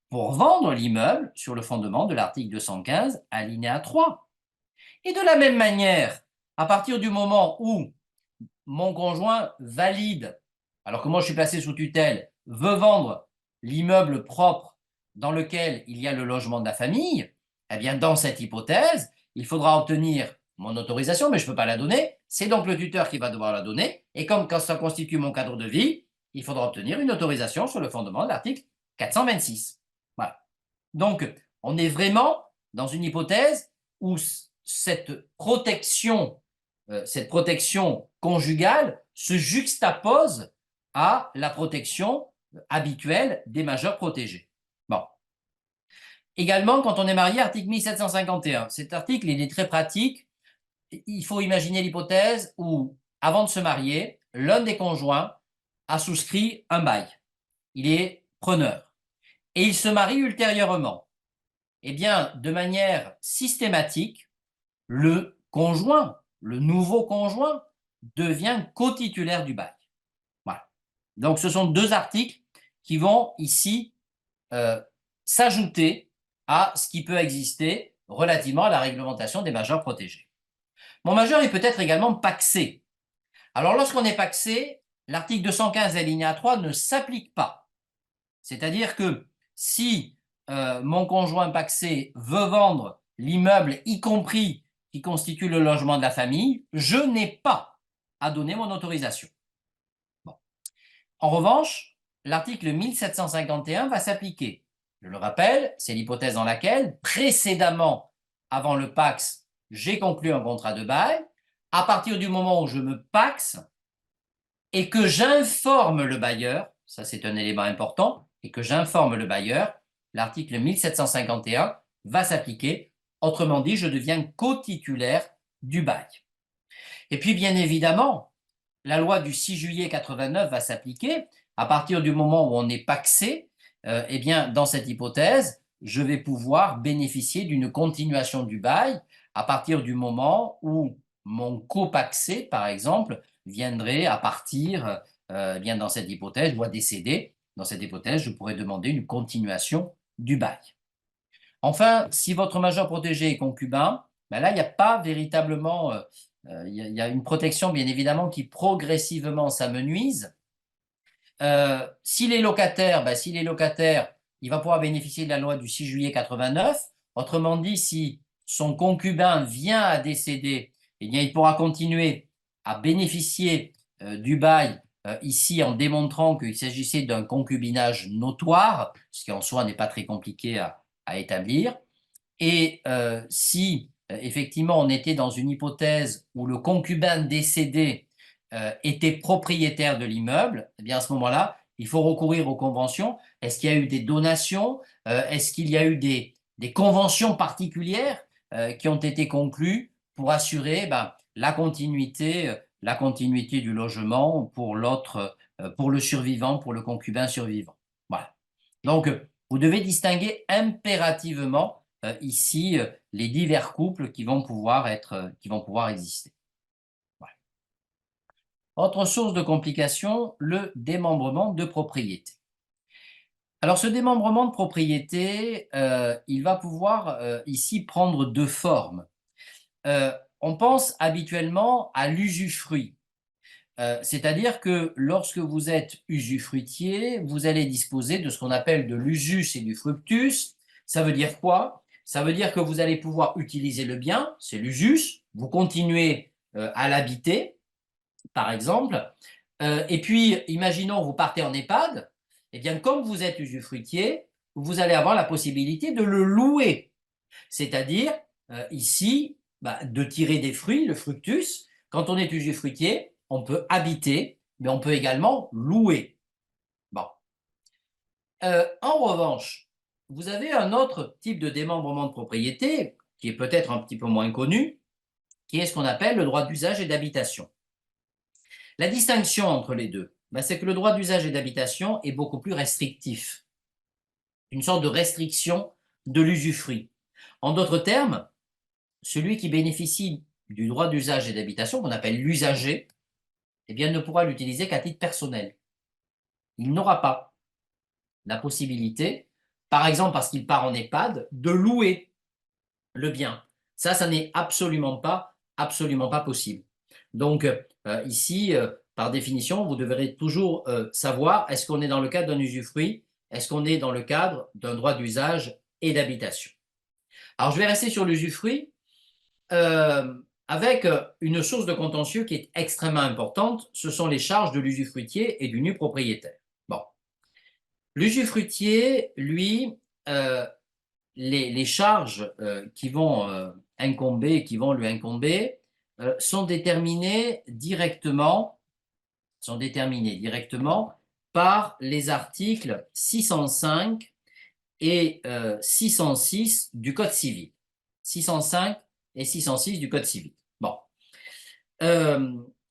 pour vendre l'immeuble sur le fondement de l'article 215, alinéa 3. Et de la même manière, à partir du moment où mon conjoint valide, alors que moi je suis placé sous tutelle, veut vendre l'immeuble propre dans lequel il y a le logement de la famille, eh bien dans cette hypothèse, il faudra obtenir mon autorisation, mais je ne peux pas la donner. C'est donc le tuteur qui va devoir la donner. Et comme quand ça constitue mon cadre de vie, il faudra obtenir une autorisation sur le fondement de l'article 426. Voilà. Donc, on est vraiment dans une hypothèse où cette protection conjugale se juxtapose à la protection habituelle des majeurs protégés. Bon. Également, quand on est marié, article 1751. Cet article, il est très pratique. Il faut imaginer l'hypothèse où, avant de se marier, l'un des conjoints a souscrit un bail. Il est preneur. Et il se marie ultérieurement. Eh bien, de manière systématique, le conjoint, le nouveau conjoint, devient cotitulaire du bail. Voilà. Donc, ce sont deux articles qui vont ici s'ajouter à ce qui peut exister relativement à la réglementation des majeurs protégés. Mon majeur est peut-être également pacsé. Alors, lorsqu'on est pacsé, l'article 215 alinéa 3 ne s'applique pas. C'est-à-dire que si mon conjoint pacsé veut vendre l'immeuble, y compris qui constitue le logement de la famille, je n'ai pas à donner mon autorisation. Bon. En revanche, l'article 1751 va s'appliquer. Je le rappelle, c'est l'hypothèse dans laquelle, précédemment, avant le PACS, j'ai conclu un contrat de bail. À partir du moment où je me PACS et que j'informe le bailleur, ça c'est un élément important, et que j'informe le bailleur, l'article 1751 va s'appliquer. Autrement dit, je deviens cotitulaire du bail. Et puis, bien évidemment, la loi du 6 juillet 89 va s'appliquer. À partir du moment où on est pacsé, eh bien, dans cette hypothèse, je vais pouvoir bénéficier d'une continuation du bail à partir du moment où mon copacsé, par exemple, viendrait à partir, bien dans cette hypothèse, ou à décéder. Dans cette hypothèse, je pourrais demander une continuation du bail. Enfin, si votre majeur protégé est concubin, ben là, il n'y a pas véritablement, il y a une protection bien évidemment qui progressivement s'amenuise. S'il est locataire, il va pouvoir bénéficier de la loi du 6 juillet 89. Autrement dit, si son concubin vient à décéder, eh bien, il pourra continuer à bénéficier du bail ici en démontrant qu'il s'agissait d'un concubinage notoire, ce qui en soi n'est pas très compliqué à établir. Et si effectivement on était dans une hypothèse où le concubin décédé était propriétaire de l'immeuble, eh bien à ce moment-là, il faut recourir aux conventions. Est-ce qu'il y a eu des donations? Est-ce qu'il y a eu des conventions particulières qui ont été conclues pour assurer la continuité du logement pour l'autre, pour le survivant, pour le concubin survivant. Voilà. Donc, vous devez distinguer impérativement ici les divers couples qui vont pouvoir exister. Voilà. Autre source de complication, le démembrement de propriété. Alors, ce démembrement de propriété, il va pouvoir ici prendre deux formes. On pense habituellement à l'usufruit. C'est-à-dire que lorsque vous êtes usufruitier, vous allez disposer de ce qu'on appelle de l'usus et du fructus. Ça veut dire quoi? Ça veut dire que vous allez pouvoir utiliser le bien, c'est l'usus, vous continuez à l'habiter, par exemple. Et puis, imaginons, vous partez en EHPAD, eh bien, comme vous êtes usufruitier, vous allez avoir la possibilité de le louer. C'est-à-dire, ici, de tirer des fruits, le fructus. Quand on est usufruitier, on peut habiter, mais on peut également louer. Bon. En revanche, vous avez un autre type de démembrement de propriété, qui est peut-être un petit peu moins connu, qui est ce qu'on appelle le droit d'usage et d'habitation. La distinction entre les deux, c'est que le droit d'usage et d'habitation est beaucoup plus restrictif. Une sorte de restriction de l'usufruit. En d'autres termes, celui qui bénéficie du droit d'usage et d'habitation, qu'on appelle l'usager, eh bien, ne pourra l'utiliser qu'à titre personnel. Il n'aura pas la possibilité, par exemple parce qu'il part en EHPAD, de louer le bien. Ça n'est absolument pas possible. Donc, ici, par définition, vous devrez toujours savoir, est-ce qu'on est dans le cadre d'un usufruit, est-ce qu'on est dans le cadre d'un droit d'usage et d'habitation. Alors, je vais rester sur l'usufruit avec une source de contentieux qui est extrêmement importante, ce sont les charges de l'usufruitier et du nu propriétaire. Bon. L'usufruitier, lui, les charges qui vont lui incomber, sont déterminées directement par les articles 605 et 606 du Code civil. 605 et 606 du Code civil. Bon.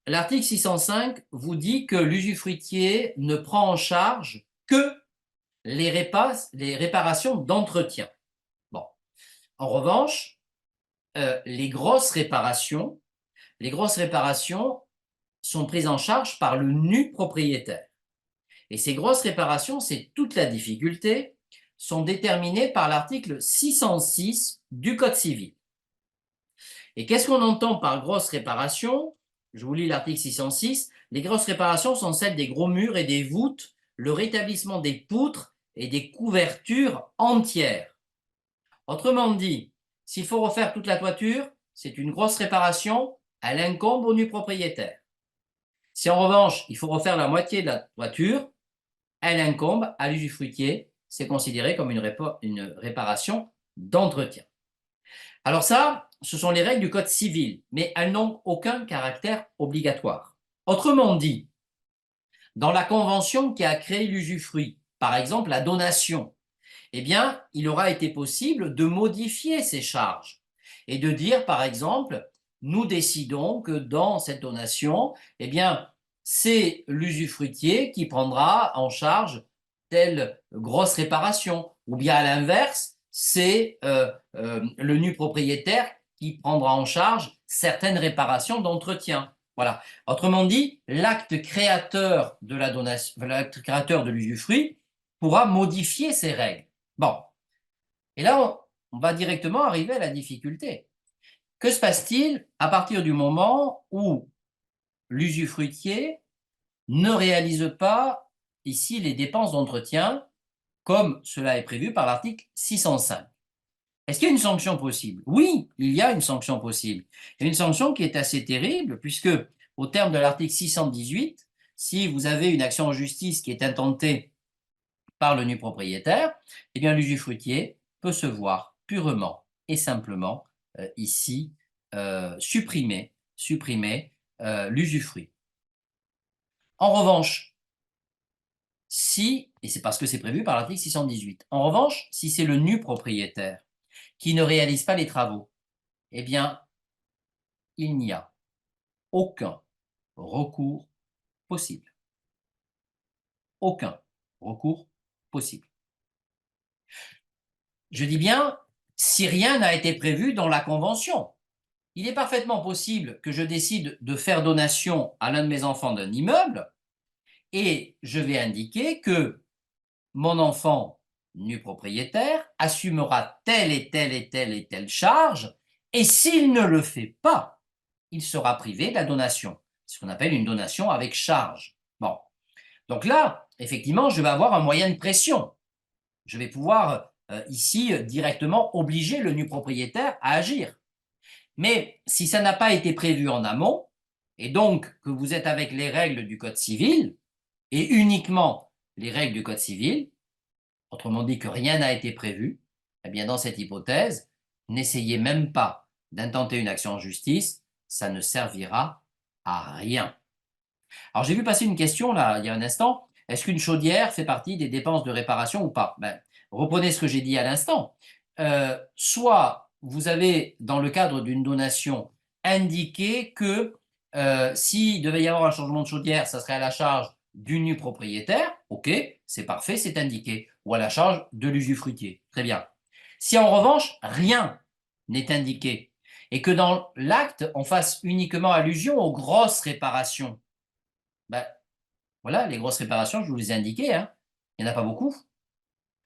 L'article 605 vous dit que l'usufruitier ne prend en charge que les réparations d'entretien. Bon. En revanche, les grosses réparations sont prises en charge par le nu propriétaire. Et ces grosses réparations, c'est toute la difficulté, sont déterminées par l'article 606 du Code civil. Et qu'est-ce qu'on entend par grosse réparation? Je vous lis l'article 606. Les grosses réparations sont celles des gros murs et des voûtes, le rétablissement des poutres et des couvertures entières. Autrement dit, s'il faut refaire toute la toiture, c'est une grosse réparation, elle incombe au nu propriétaire. Si en revanche, il faut refaire la moitié de la toiture, elle incombe à l'usufruitier, c'est considéré comme une réparation d'entretien. Alors ça, ce sont les règles du Code civil, mais elles n'ont aucun caractère obligatoire. Autrement dit, dans la convention qui a créé l'usufruit, par exemple la donation, eh bien, il aura été possible de modifier ces charges et de dire, par exemple, nous décidons que dans cette donation, eh bien, c'est l'usufruitier qui prendra en charge telle grosse réparation, ou bien à l'inverse, c'est le nu propriétaire qui prendra en charge certaines réparations d'entretien. Voilà. Autrement dit, l'acte créateur de la donation, l'acte créateur de l'usufruit pourra modifier ces règles. Bon. Et là, on va directement arriver à la difficulté. Que se passe-t-il à partir du moment où l'usufruitier ne réalise pas ici les dépenses d'entretien comme cela est prévu par l'article 605? Est-ce qu'il y a une sanction possible? Oui, il y a une sanction possible. Il y a une sanction qui est assez terrible puisque, au terme de l'article 618, si vous avez une action en justice qui est intentée par le nu propriétaire, eh bien l'usufruitier peut se voir purement et simplement ici supprimer l'usufruit. En revanche, si, et c'est parce que c'est prévu par l'article 618. En revanche, si c'est le nu propriétaire qui ne réalise pas les travaux, eh bien, il n'y a aucun recours possible. Aucun recours possible. Je dis bien, si rien n'a été prévu dans la convention. Il est parfaitement possible que je décide de faire donation à l'un de mes enfants d'un immeuble et je vais indiquer que mon enfant nu propriétaire assumera telle et telle et telle et telle charge et s'il ne le fait pas, il sera privé de la donation. C'est ce qu'on appelle une donation avec charge. Bon. Donc là, effectivement, je vais avoir un moyen de pression. Je vais pouvoir ici directement obliger le nu propriétaire à agir. Mais si ça n'a pas été prévu en amont, et donc que vous êtes avec les règles du Code civil, et uniquement les règles du Code civil, autrement dit que rien n'a été prévu, eh bien dans cette hypothèse, n'essayez même pas d'intenter une action en justice, ça ne servira à rien. Alors j'ai vu passer une question là, il y a un instant, est-ce qu'une chaudière fait partie des dépenses de réparation ou pas? Reprenez ce que j'ai dit à l'instant. Soit vous avez, dans le cadre d'une donation, indiqué que s'il devait y avoir un changement de chaudière, ça serait à la charge du nu propriétaire, ok, c'est parfait, c'est indiqué, ou à la charge de l'usufruitier, très bien. Si en revanche, rien n'est indiqué, et que dans l'acte, on fasse uniquement allusion aux grosses réparations, voilà, les grosses réparations, je vous les ai indiquées, hein. Il n'y en a pas beaucoup.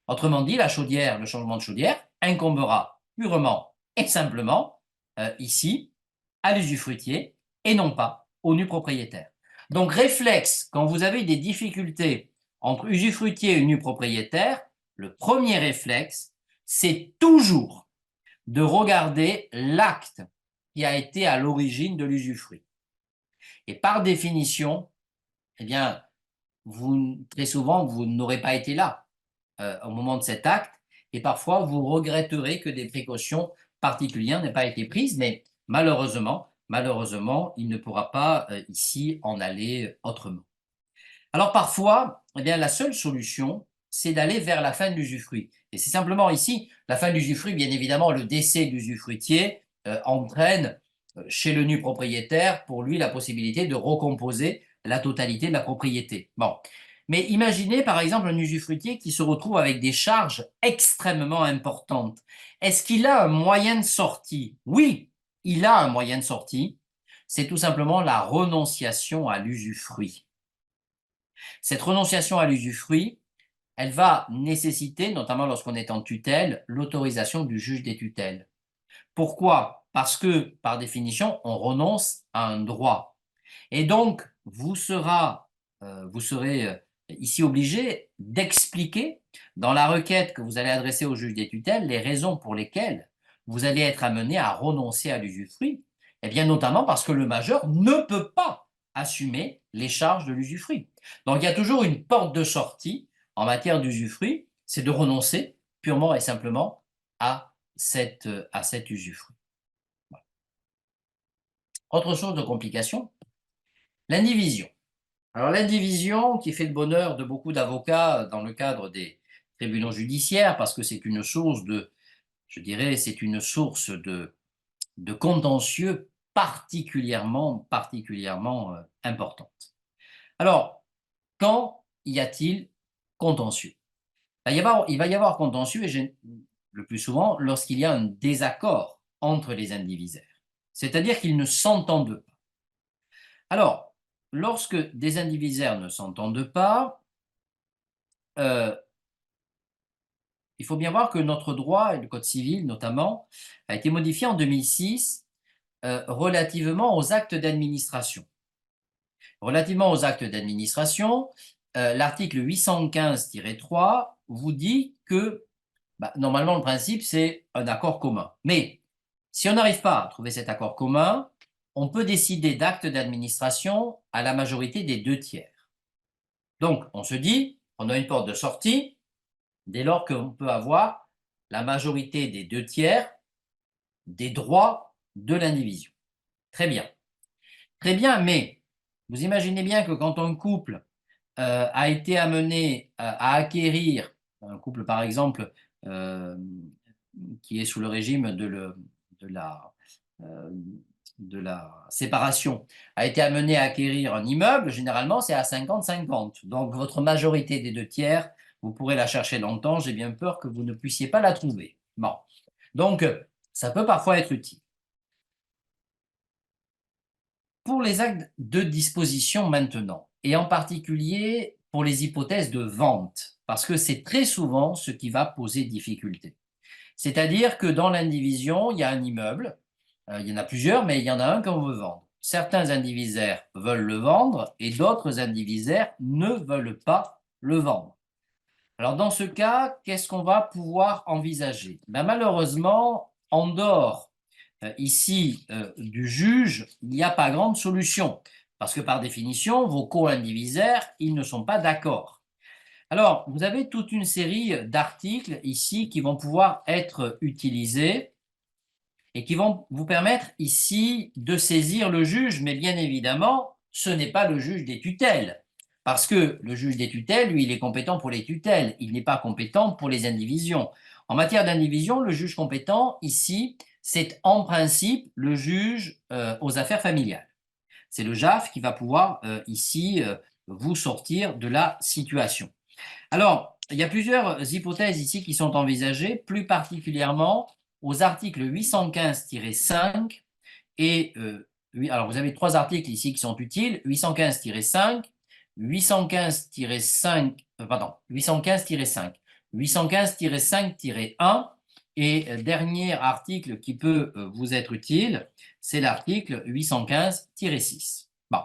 Autrement dit, la chaudière, le changement de chaudière incombera purement et simplement, ici, à l'usufruitier et non pas au nu propriétaire. Donc, réflexe, quand vous avez des difficultés entre usufruitier et nu propriétaire, le premier réflexe, c'est toujours de regarder l'acte qui a été à l'origine de l'usufruit. Et par définition, eh bien, très souvent, vous n'aurez pas été là au moment de cet acte, et parfois vous regretterez que des précautions particulières n'aient pas été prises, mais malheureusement, il ne pourra pas ici en aller autrement. Alors parfois, eh bien, la seule solution, c'est d'aller vers la fin de l'usufruit. Et c'est simplement ici, la fin de l'usufruit, bien évidemment, le décès de l'usufruitier entraîne chez le nu propriétaire, pour lui, la possibilité de recomposer la totalité de la propriété. Bon. Mais imaginez par exemple un usufruitier qui se retrouve avec des charges extrêmement importantes. Est-ce qu'il a un moyen de sortie? Oui, il a un moyen de sortie. C'est tout simplement la renonciation à l'usufruit. Cette renonciation à l'usufruit, elle va nécessiter, notamment lorsqu'on est en tutelle, l'autorisation du juge des tutelles. Pourquoi? Parce que, par définition, on renonce à un droit. Et donc, vous serez ici obligé d'expliquer dans la requête que vous allez adresser au juge des tutelles les raisons pour lesquelles vous allez être amené à renoncer à l'usufruit. Eh bien, notamment parce que le majeur ne peut pas assumer les charges de l'usufruit. Donc, il y a toujours une porte de sortie en matière d'usufruit, c'est de renoncer purement et simplement à cet usufruit. Voilà. Autre source de complication, l'indivision. Alors l'indivision qui fait le bonheur de beaucoup d'avocats dans le cadre des tribunaux judiciaires, parce que c'est une source je dirais, c'est une source de contentieux particulièrement importante. Alors, quand y a-t-il contentieux? Il va y avoir contentieux, et le plus souvent, lorsqu'il y a un désaccord entre les indivisaires, c'est-à-dire qu'ils ne s'entendent pas. Alors, lorsque des indivisaires ne s'entendent pas, il faut bien voir que notre droit, et le Code civil notamment, a été modifié en 2006 relativement aux actes d'administration. Relativement aux actes d'administration, l'article 815-3 vous dit que normalement le principe c'est un accord commun. Mais si on n'arrive pas à trouver cet accord commun, on peut décider d'actes d'administration à la majorité des 2/3. Donc on se dit, on a une porte de sortie dès lors qu'on peut avoir la majorité des 2/3 des droits de l'indivision. Très bien. Très bien, mais vous imaginez bien que quand un couple a été amené à acquérir, un couple par exemple qui est sous le régime de la, euh, de la séparation, a été amené à acquérir un immeuble, généralement c'est à 50-50. Donc votre majorité des 2 tiers, vous pourrez la chercher longtemps, j'ai bien peur que vous ne puissiez pas la trouver. Bon. Donc ça peut parfois être utile. Pour les actes de disposition maintenant, et en particulier pour les hypothèses de vente, parce que c'est très souvent ce qui va poser difficulté. C'est-à-dire que dans l'indivision, il y a un immeuble, il y en a plusieurs, mais il y en a un qu'on veut vendre. Certains indivisaires veulent le vendre et d'autres indivisaires ne veulent pas le vendre. Alors dans ce cas, qu'est-ce qu'on va pouvoir envisager? Ben, malheureusement, en dehors ici du juge, il n'y a pas grande solution, parce que par définition, vos co-indivisaires, ils ne sont pas d'accord. Alors, vous avez toute une série d'articles ici qui vont pouvoir être utilisés et qui vont vous permettre ici de saisir le juge, mais bien évidemment, ce n'est pas le juge des tutelles, parce que le juge des tutelles, lui, il est compétent pour les tutelles, il n'est pas compétent pour les indivisions. En matière d'indivision, le juge compétent ici, c'est en principe le juge aux affaires familiales. C'est le JAF qui va pouvoir ici vous sortir de la situation. Alors, il y a plusieurs hypothèses ici qui sont envisagées, plus particulièrement aux articles 815-5 et alors vous avez 3 articles ici qui sont utiles, 815-5, 815-5, pardon, 815-5, 815-5-1 et dernier article qui peut vous être utile, c'est l'article 815-6. Bon.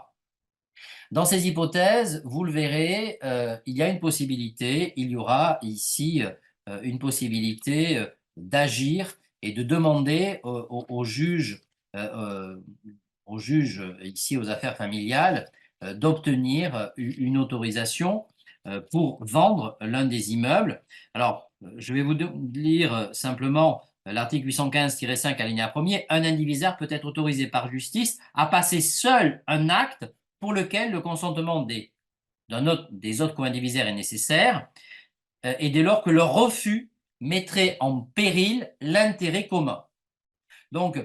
Dans ces hypothèses, vous le verrez, il y a une possibilité, il y aura ici une possibilité d'agir et de demander au juge ici aux affaires familiales d'obtenir une autorisation pour vendre l'un des immeubles. Alors, je vais vous lire simplement l'article 815-5 alinéa 1er. Un indivisaire peut être autorisé par justice à passer seul un acte pour lequel le consentement des autres co-indivisaires est nécessaire, et dès lors que leur refus mettrait en péril l'intérêt commun. Donc,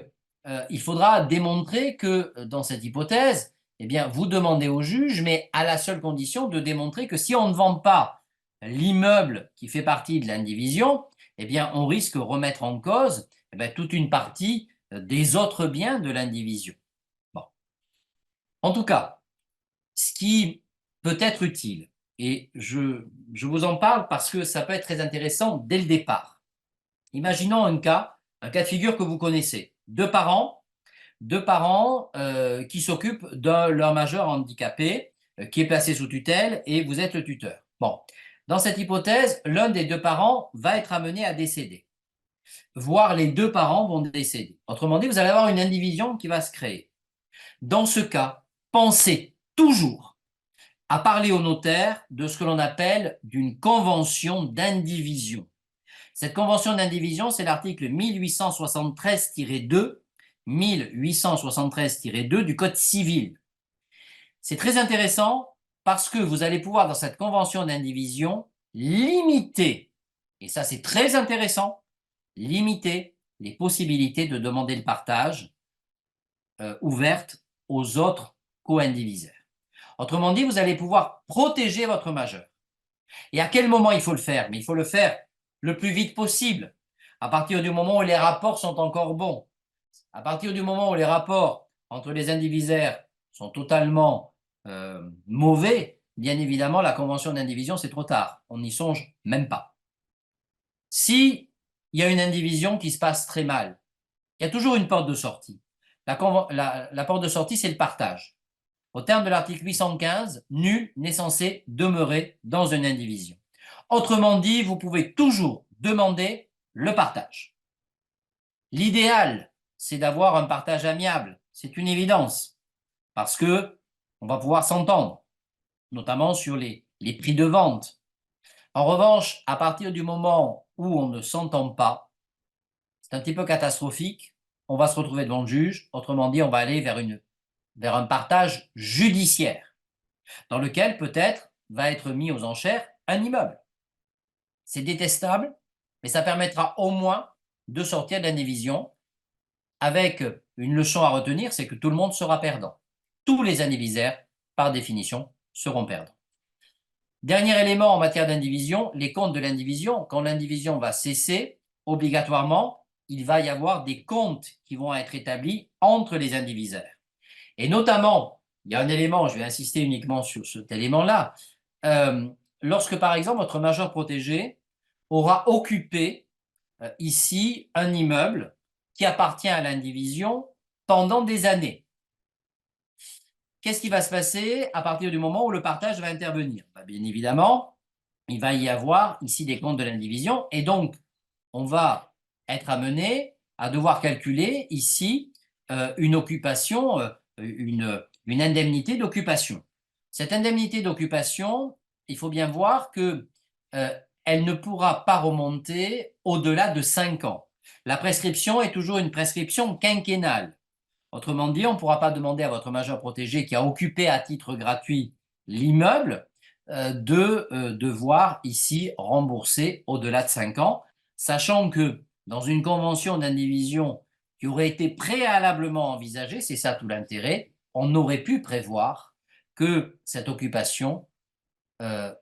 il faudra démontrer que dans cette hypothèse, eh bien, vous demandez au juge, mais à la seule condition de démontrer que si on ne vend pas l'immeuble qui fait partie de l'indivision, eh bien, on risque de remettre en cause toute une partie des autres biens de l'indivision. Bon. En tout cas, ce qui peut être utile, et je vous en parle parce que ça peut être très intéressant dès le départ. Imaginons un cas de figure que vous connaissez. Deux parents qui s'occupent de leur majeur handicapé qui est placé sous tutelle et vous êtes le tuteur. Bon, dans cette hypothèse, l'un des 2 parents va être amené à décéder, voire les 2 parents vont décéder. Autrement dit, vous allez avoir une indivision qui va se créer. Dans ce cas, pensez toujours à parler au notaire de ce que l'on appelle d'une convention d'indivision. Cette convention d'indivision, c'est l'article 1873-2, 1873-2 du Code civil. C'est très intéressant parce que vous allez pouvoir, dans cette convention d'indivision, limiter, et ça c'est très intéressant, limiter les possibilités de demander le partage ouvertes aux autres co-indivisaires. Autrement dit, vous allez pouvoir protéger votre majeur. Et à quel moment il faut le faire? Mais il faut le faire le plus vite possible, à partir du moment où les rapports sont encore bons. À partir du moment où les rapports entre les indivisaires sont totalement mauvais, bien évidemment, la convention d'indivision, c'est trop tard. On n'y songe même pas. Si il y a une indivision qui se passe très mal, il y a toujours une porte de sortie. La porte de sortie, c'est le partage. Au terme de l'article 815, nul n'est censé demeurer dans une indivision. Autrement dit, vous pouvez toujours demander le partage. L'idéal, c'est d'avoir un partage amiable. C'est une évidence, parce que on va pouvoir s'entendre, notamment sur les prix de vente. En revanche, à partir du moment où on ne s'entend pas, c'est un petit peu catastrophique. On va se retrouver devant le juge. Autrement dit, on va aller vers un partage judiciaire, dans lequel peut-être va être mis aux enchères un immeuble. C'est détestable, mais ça permettra au moins de sortir de l'indivision avec une leçon à retenir, c'est que tout le monde sera perdant. Tous les indivisaires, par définition, seront perdants. Dernier élément en matière d'indivision, les comptes de l'indivision. Quand l'indivision va cesser, obligatoirement, il va y avoir des comptes qui vont être établis entre les indivisaires. Et notamment, il y a un élément, je vais insister uniquement sur cet élément-là, lorsque par exemple votre majeur protégé aura occupé ici un immeuble qui appartient à l'indivision pendant des années. Qu'est-ce qui va se passer à partir du moment où le partage va intervenir? Bien évidemment, il va y avoir ici des comptes de l'indivision et donc on va être amené à devoir calculer ici une occupation, une indemnité d'occupation. Cette indemnité d'occupation, il faut bien voir que elle ne pourra pas remonter au-delà de 5 ans. La prescription est toujours une prescription quinquennale. Autrement dit, on ne pourra pas demander à votre majeur protégé qui a occupé à titre gratuit l'immeuble de devoir ici rembourser au-delà de 5 ans, sachant que dans une convention d'indivision qui aurait été préalablement envisagée, c'est ça tout l'intérêt, on aurait pu prévoir que cette occupation ait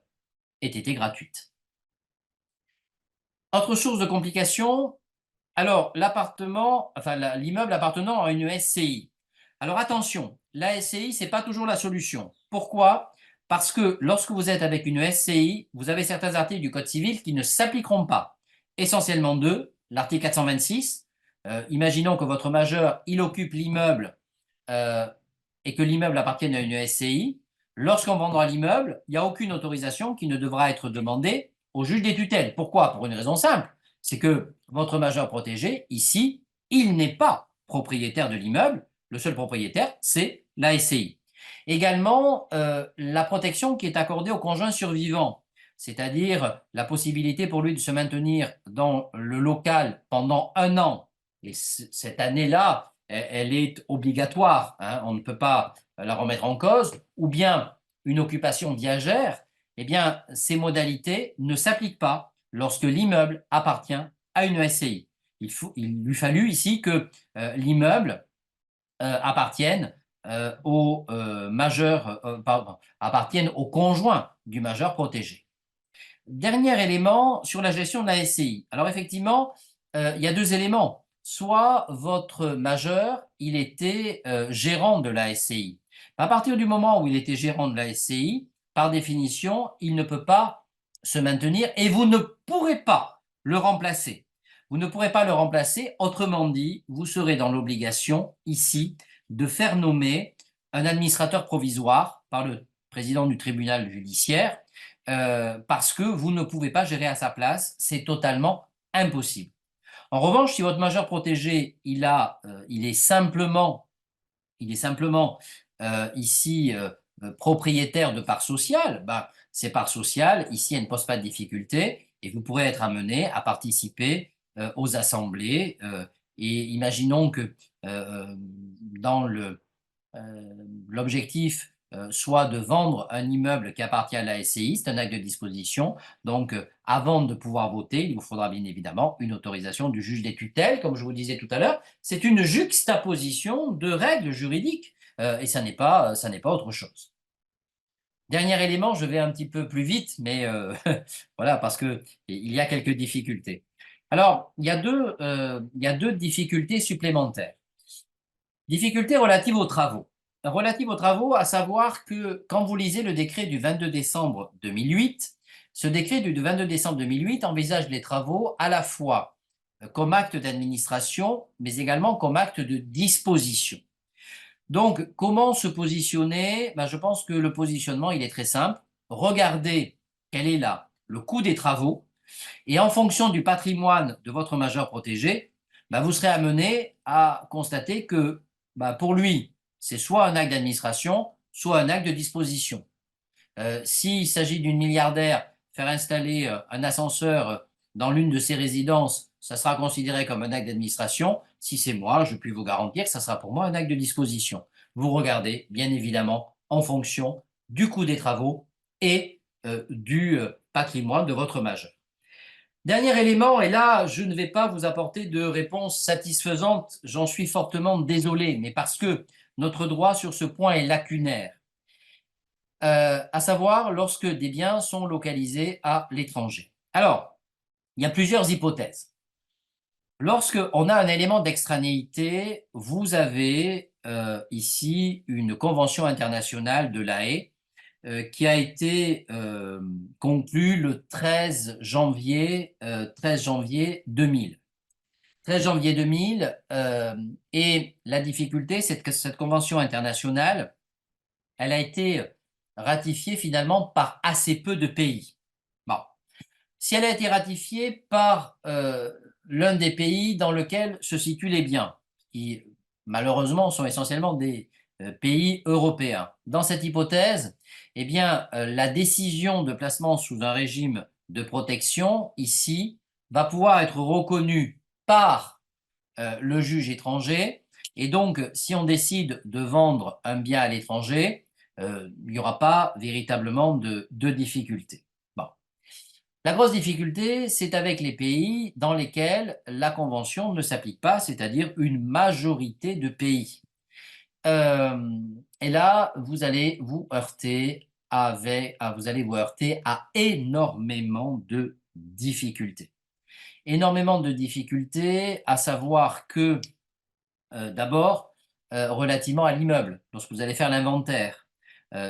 été gratuite. Autre source de complication, alors l'immeuble appartenant à une SCI. Alors attention, la SCI, ce n'est pas toujours la solution. Pourquoi? Parce que lorsque vous êtes avec une SCI, vous avez certains articles du Code civil qui ne s'appliqueront pas. Essentiellement deux, l'article 426. Imaginons que votre majeur, il occupe l'immeuble et que l'immeuble appartienne à une SCI. Lorsqu'on vendra l'immeuble, il n'y a aucune autorisation qui ne devra être demandée au juge des tutelles. Pourquoi? Pour une raison simple, c'est que votre majeur protégé, ici, il n'est pas propriétaire de l'immeuble. Le seul propriétaire, c'est la SCI. Également, la protection qui est accordée au conjoint survivant, c'est-à-dire la possibilité pour lui de se maintenir dans le local pendant 1 an. Et cette année-là, elle est obligatoire, hein, on ne peut pas la remettre en cause, ou bien une occupation viagère, eh bien, ces modalités ne s'appliquent pas lorsque l'immeuble appartient à une SCI. Il lui fallut ici que l'immeuble appartienne appartienne au conjoint du majeur protégé. Dernier élément sur la gestion de la SCI. Alors effectivement, il y a 2 éléments. Soit votre majeur, il était gérant de la SCI. À partir du moment où il était gérant de la SCI, par définition, il ne peut pas se maintenir et vous ne pourrez pas le remplacer. Vous ne pourrez pas le remplacer, autrement dit, vous serez dans l'obligation ici de faire nommer un administrateur provisoire par le président du tribunal judiciaire parce que vous ne pouvez pas gérer à sa place, c'est totalement impossible. En revanche, si votre majeur protégé, il est simplement ici propriétaire de parts sociales, ces parts sociales, ici, elles ne posent pas de difficulté et vous pourrez être amené à participer aux assemblées. Et imaginons que dans l'objectif soit de vendre un immeuble qui appartient à la SCI, c'est un acte de disposition. Donc, avant de pouvoir voter, il vous faudra bien évidemment une autorisation du juge des tutelles, comme je vous disais tout à l'heure. C'est une juxtaposition de règles juridiques et ça n'est pas autre chose. Dernier élément, je vais un petit peu plus vite, mais voilà, parce qu'il y a quelques difficultés. Alors, il y a deux difficultés supplémentaires. Difficultés relatives aux travaux. Relatives aux travaux, à savoir que quand vous lisez le décret du 22 décembre 2008, ce décret du 22 décembre 2008 envisage les travaux à la fois comme acte d'administration, mais également comme acte de disposition. Donc, comment se positionner? Je pense que le positionnement, il est très simple. Regardez quel est le coût des travaux et en fonction du patrimoine de votre majeur protégé, vous serez amené à constater que pour lui, c'est soit un acte d'administration, soit un acte de disposition. S'il s'agit d'une milliardaire, faire installer un ascenseur dans l'une de ses résidences, ça sera considéré comme un acte d'administration. Si c'est moi, je puis vous garantir que ça sera pour moi un acte de disposition. Vous regardez, bien évidemment, en fonction du coût des travaux et du patrimoine de votre majeur. Dernier élément, et là, je ne vais pas vous apporter de réponse satisfaisante, j'en suis fortement désolé, mais parce que notre droit sur ce point est lacunaire, à savoir lorsque des biens sont localisés à l'étranger. Alors, il y a plusieurs hypothèses. Lorsqu'on a un élément d'extranéité, vous avez ici une convention internationale de l'Haye qui a été conclue le 13 janvier 2000. 13 janvier 2000, et la difficulté, c'est que cette convention internationale, elle a été ratifiée finalement par assez peu de pays. Bon. Si elle a été ratifiée par l'un des pays dans lequel se situent les biens, qui malheureusement sont essentiellement des pays européens. Dans cette hypothèse, eh bien, la décision de placement sous un régime de protection, ici, va pouvoir être reconnue par le juge étranger. Et donc, si on décide de vendre un bien à l'étranger, il n'y aura pas véritablement de difficulté. Bon. La grosse difficulté, c'est avec les pays dans lesquels la convention ne s'applique pas, c'est-à-dire une majorité de pays. Et là, vous allez vous heurter à énormément de difficultés. Énormément de difficultés, à savoir que, d'abord, relativement à l'immeuble, lorsque vous allez faire l'inventaire,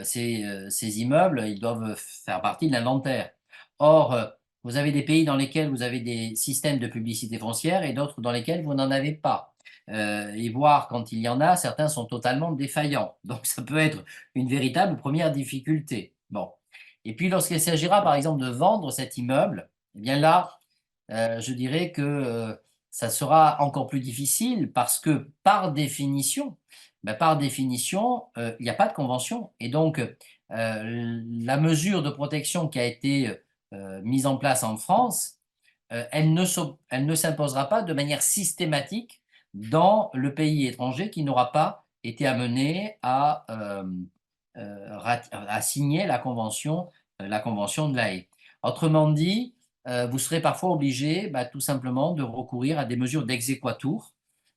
ces immeubles, ils doivent faire partie de l'inventaire. Or, vous avez des pays dans lesquels vous avez des systèmes de publicité foncière et d'autres dans lesquels vous n'en avez pas. Et voir quand il y en a, certains sont totalement défaillants. Donc, ça peut être une véritable première difficulté. Bon. Et puis, lorsqu'il s'agira, par exemple, de vendre cet immeuble, eh bien là, je dirais que ça sera encore plus difficile parce que, par définition, il n'y a pas de convention. Et donc, la mesure de protection qui a été mise en place en France, elle ne s'imposera pas de manière systématique dans le pays étranger qui n'aura pas été amené à signer la convention de l'Haye. Autrement dit, vous serez parfois obligé tout simplement de recourir à des mesures d'exéquatur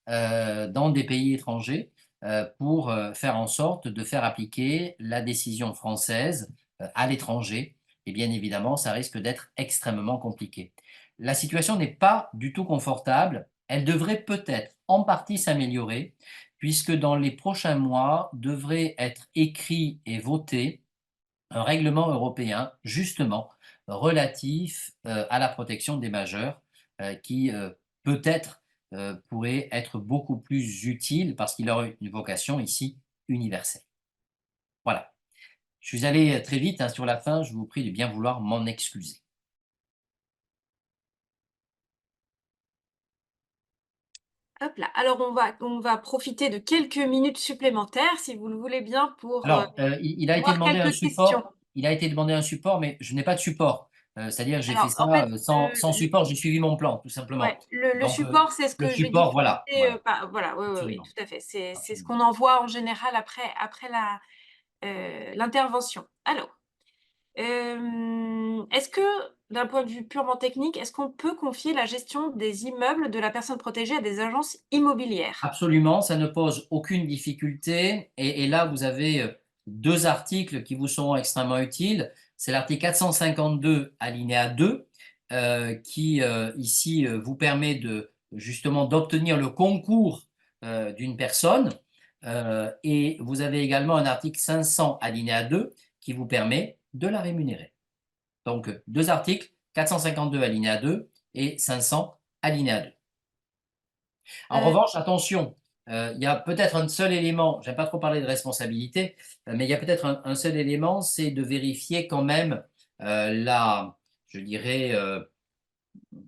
dans des pays étrangers pour faire en sorte de faire appliquer la décision française à l'étranger. Et bien évidemment, ça risque d'être extrêmement compliqué. La situation n'est pas du tout confortable. Elle devrait peut-être en partie s'améliorer, puisque dans les prochains mois devrait être écrit et voté un règlement européen, justement, relatif à la protection des majeurs, qui peut-être pourrait être beaucoup plus utile parce qu'il aurait une vocation ici universelle. Voilà. Je suis allé très vite hein, sur la fin, je vous prie de bien vouloir m'en excuser. Hop là. Alors on va profiter de quelques minutes supplémentaires, si vous le voulez bien, pour Alors, il a été voir demandé un quelques questions. support, mais je n'ai pas de support. C'est-à-dire j'ai fait Alors, ça en fait, sans support, j'ai suivi mon plan, tout simplement. ouais, le Donc, support, c'est ce le que je vais support, voilà, diffuser, voilà, voilà, oui, oui, oui, absolument, tout à fait. C'est ce absolument. qu'on envoie en général après l'intervention. Alors, est-ce que, d'un point de vue purement technique, est-ce qu'on peut confier la gestion des immeubles de la personne protégée à des agences immobilières? Absolument, ça ne pose aucune difficulté. Et là, vous avez deux articles qui vous seront extrêmement utiles. C'est l'article 452 alinéa 2 qui ici vous permet de justement d'obtenir le concours d'une personne. Et vous avez également un article 500 alinéa 2 qui vous permet de la rémunérer. Donc deux articles, 452 alinéa 2 et 500 alinéa 2. En Heu, revanche, attention, il y a peut-être un seul élément, j'aime pas trop parler de responsabilité, mais il y a peut-être un seul élément, c'est de vérifier quand même je dirais,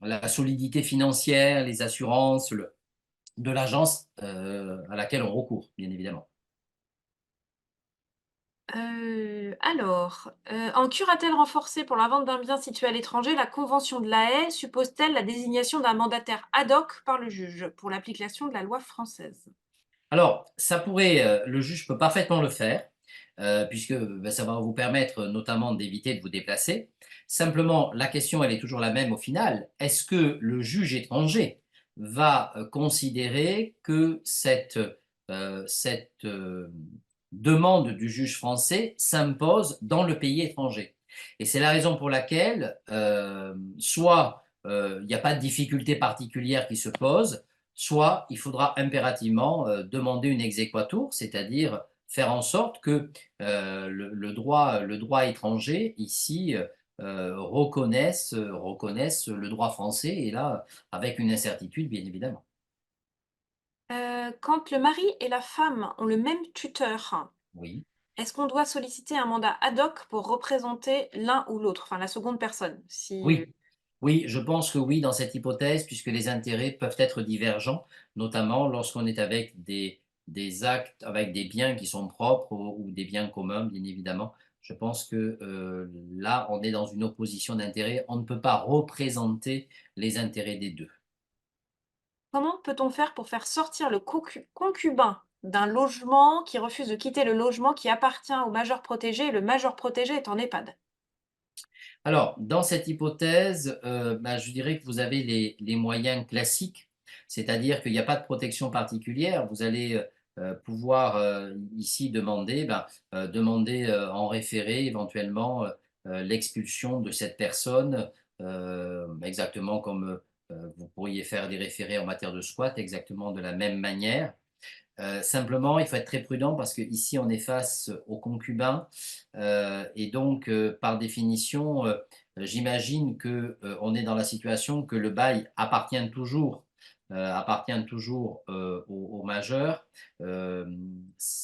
la solidité financière, les assurances de l'agence à laquelle on recourt, bien évidemment. en curatelle renforcée pour la vente d'un bien situé à l'étranger, la convention de La Haye suppose-t-elle la désignation d'un mandataire ad hoc par le juge pour l'application de la loi française? Alors, ça pourrait, le juge peut parfaitement le faire. puisque ben, ça va vous permettre notamment d'éviter de vous déplacer. Simplement, la question, elle est toujours la même au final. Est-ce que le juge étranger va considérer que cette demande du juge français s'impose dans le pays étranger? Et c'est la raison pour laquelle soit il n'y a pas de difficulté particulière qui se pose, soit il faudra impérativement demander une exequatur, c'est-à-dire faire en sorte que le droit étranger ici reconnaisse le droit français, et là, avec une incertitude, bien évidemment. Quand le mari et la femme ont le même tuteur, Oui. est-ce qu'on doit solliciter un mandat ad hoc pour représenter l'un ou l'autre, enfin la seconde personne? Si, Oui, oui, je pense que oui, dans cette hypothèse, puisque les intérêts peuvent être divergents, notamment lorsqu'on est avec des actes, avec des biens qui sont propres ou des biens communs, bien évidemment. Je pense que là, on est dans une opposition d'intérêts. On ne peut pas représenter les intérêts des deux. comment peut-on faire pour faire sortir le concubin d'un logement qui refuse de quitter le logement qui appartient au majeur protégé et le majeur protégé est en EHPAD? Alors, dans cette hypothèse, bah, je dirais que vous avez les moyens classiques, c'est-à-dire qu'il n'y a pas de protection particulière. Vous allez pouvoir ici demander, en référé éventuellement l'expulsion de cette personne, exactement comme vous pourriez faire des référés en matière de squat, exactement de la même manière. Simplement, il faut être très prudent parce qu'ici, on est face aux concubins et donc, par définition, j'imagine que, on est dans la situation que le bail appartient toujours au majeur. A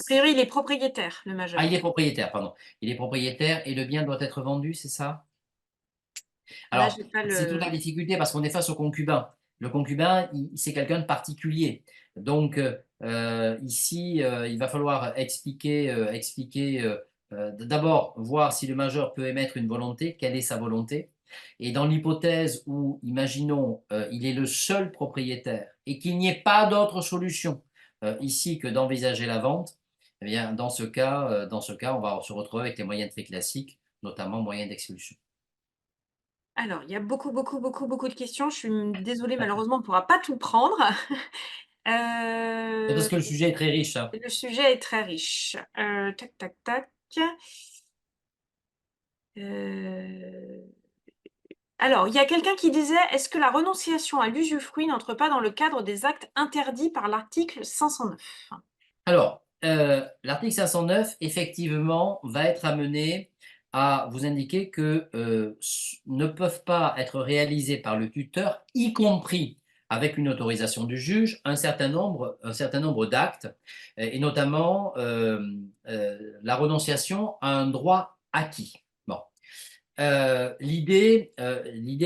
priori, il est propriétaire, le Ah, majeur. il est propriétaire, pardon. Il est propriétaire et le bien doit être vendu, c'est ça? Là, Alors, j'ai pas c'est toute le la difficulté parce qu'on est face au concubin. Le concubin, c'est quelqu'un de particulier. Donc, ici, il va falloir expliquer, d'abord voir si le majeur peut émettre une volonté, quelle est sa volonté. Et dans l'hypothèse où, imaginons, il est le seul propriétaire et qu'il n'y ait pas d'autre solution ici que d'envisager la vente, eh bien, dans ce cas, on va se retrouver avec les moyens très classiques, notamment moyens d'expulsion. Alors, il y a beaucoup, beaucoup, beaucoup, beaucoup de questions. Je suis, désolée, malheureusement, on ne pourra pas tout prendre. C'est Heu, parce que le sujet est très riche, hein. le sujet est très riche. Tac, tac, tac. Heu, alors, il y a quelqu'un qui disait: «Est-ce que la renonciation à l'usufruit n'entre pas dans le cadre des actes interdits par l'article 509?» Alors, l'article 509, effectivement, va être amené à vous indiquer que, ne peuvent pas être réalisés par le tuteur, y compris avec une autorisation du juge, un certain nombre d'actes, et notamment, la renonciation à un droit acquis. Bon, l'idée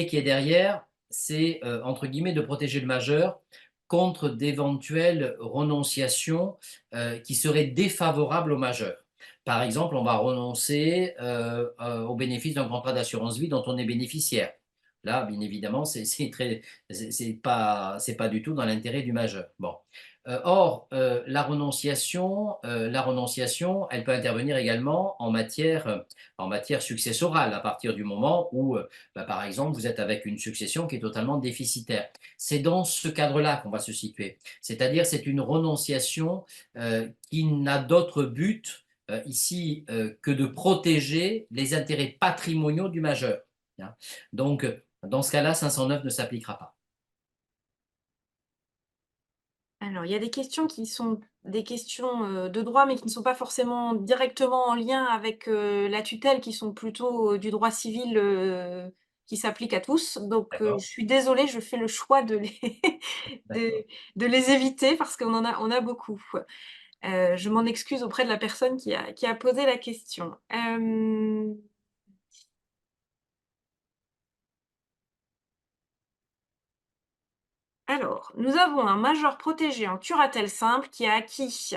qui est derrière, c'est, entre guillemets, de protéger le majeur contre d'éventuelles renonciations, qui seraient défavorables au majeur. Par exemple, on va renoncer, au bénéfice d'un contrat d'assurance vie dont on est bénéficiaire. Là, bien évidemment, c'est pas du tout dans l'intérêt du majeur. Bon, or, la renonciation, elle peut intervenir également en matière successorale, à partir du moment où, par exemple, vous êtes avec une succession qui est totalement déficitaire. C'est dans ce cadre-là qu'on va se situer. C'est-à-dire, c'est une renonciation qui n'a d'autre but ici que de protéger les intérêts patrimoniaux du majeur, hein. Donc, dans ce cas-là, 509 ne s'appliquera pas. Alors, il y a des questions qui sont des questions, de droit, mais qui ne sont pas forcément directement en lien avec, la tutelle, qui sont plutôt, du droit civil, qui s'applique à tous. Donc, D'accord? je suis désolée, je fais le choix de les de D'accord. de les éviter parce qu'on a beaucoup. Je m'en excuse auprès de la personne qui a posé la question. Alors, nous avons un major protégé en curatelle simple qui a acquis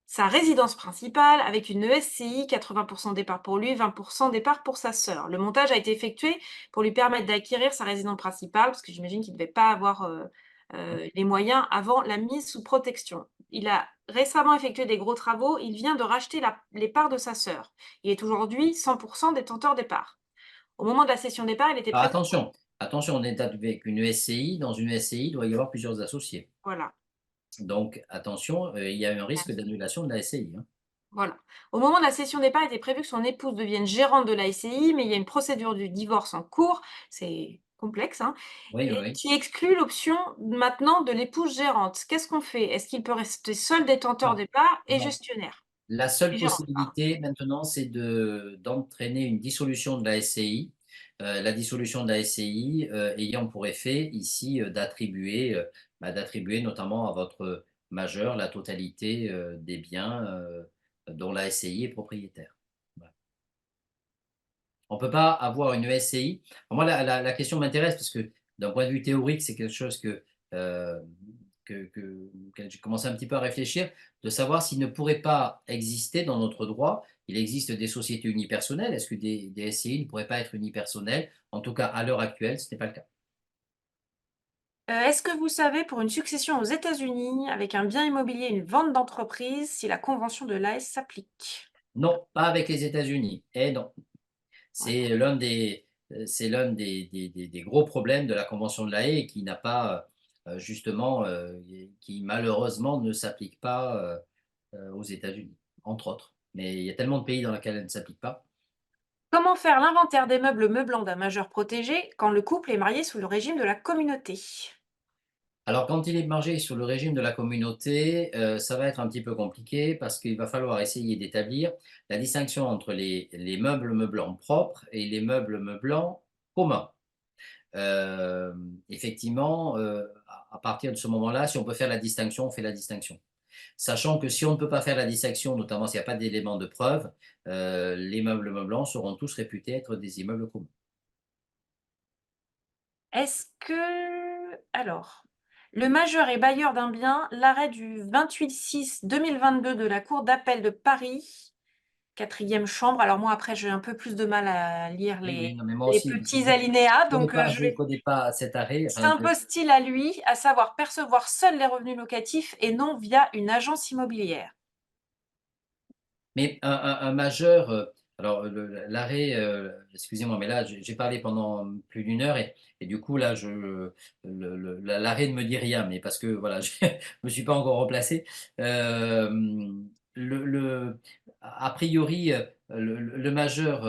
sa résidence principale avec une ESCI, 80 départ pour lui, 20 départ pour sa sœur. Le montage a été effectué pour lui permettre d'acquérir sa résidence principale, parce que j'imagine qu'il ne devait pas avoir, les moyens avant la mise sous protection. Il a récemment effectué des gros travaux, il vient de racheter les parts de sa sœur. Il est aujourd'hui 100% détenteur des parts. Au moment de la cession des parts, il était Alors prévu. attention, on est avec une SCI. Dans une SCI, il doit y avoir plusieurs associés. Voilà. Donc attention, il y a un risque d'annulation de la SCI, hein. Voilà. Au moment de la cession des parts, il était prévu que son épouse devienne gérante de la SCI, mais il y a une procédure du divorce en cours, c'est complexe, hein, Oui, et oui. qui exclut l'option maintenant de l'épouse gérante. Qu'est-ce qu'on fait? Est-ce qu'il peut rester seul détenteur Non, des parts et non. gestionnaire? La seule Et gérant, pardon. possibilité maintenant, c'est d'entraîner une dissolution de la SCI. La dissolution de la SCI ayant pour effet ici d'attribuer notamment à votre majeur la totalité des biens dont la SCI est propriétaire. Voilà. On ne peut pas avoir une SCI. Moi, la question m'intéresse parce que d'un point de vue théorique, c'est quelque chose euh, que j'ai commencé un petit peu à réfléchir, de savoir s'il ne pourrait pas exister dans notre droit. Il existe des sociétés unipersonnelles. Est-ce que des SCI ne pourraient pas être unipersonnelles? En tout cas, à l'heure actuelle, ce n'est pas le cas. Est-ce que vous savez, pour une succession aux États-Unis, avec un bien immobilier et une vente d'entreprise, si la convention de l'AS s'applique? Non, pas avec les États-Unis. Et non, Voilà. c'est l'un des gros problèmes de la Convention de l'Haye qui n'a pas, justement, qui malheureusement ne s'applique pas aux États-Unis, entre autres. Mais il y a tellement de pays dans lesquels elle ne s'applique pas. Comment faire l'inventaire des meubles meublants d'un majeur protégé quand le couple est marié sous le régime de la communauté? Alors, quand il est margé sur le régime de la communauté, ça va être un petit peu compliqué parce qu'il va falloir essayer d'établir la distinction entre les meubles meublants propres et les meubles meublants communs. Effectivement, à partir de ce moment-là, si on peut faire la distinction, on fait la distinction. Sachant que si on ne peut pas faire la distinction, notamment s'il n'y a pas d'éléments de preuve, les meubles meublants seront tous réputés être des immeubles communs. Est-ce que alors, le majeur est bailleur d'un bien, l'arrêt du 28/6/2022 de la cour d'appel de Paris, 4e chambre. Alors moi, après, j'ai un peu plus de mal à lire Oui, oui, non, mais moi les aussi, petits alinéas, donc je ne connais pas cet arrêt. c'est Enfin, un peu style à lui, à savoir percevoir seul les revenus locatifs et non via une agence immobilière. mais un majeur, alors l'arrêt, excusez-moi, mais là j'ai parlé pendant plus d'une heure et du coup là l'arrêt ne me dit rien, mais parce que voilà, je me suis pas encore replacé. Euh, a priori, le majeur,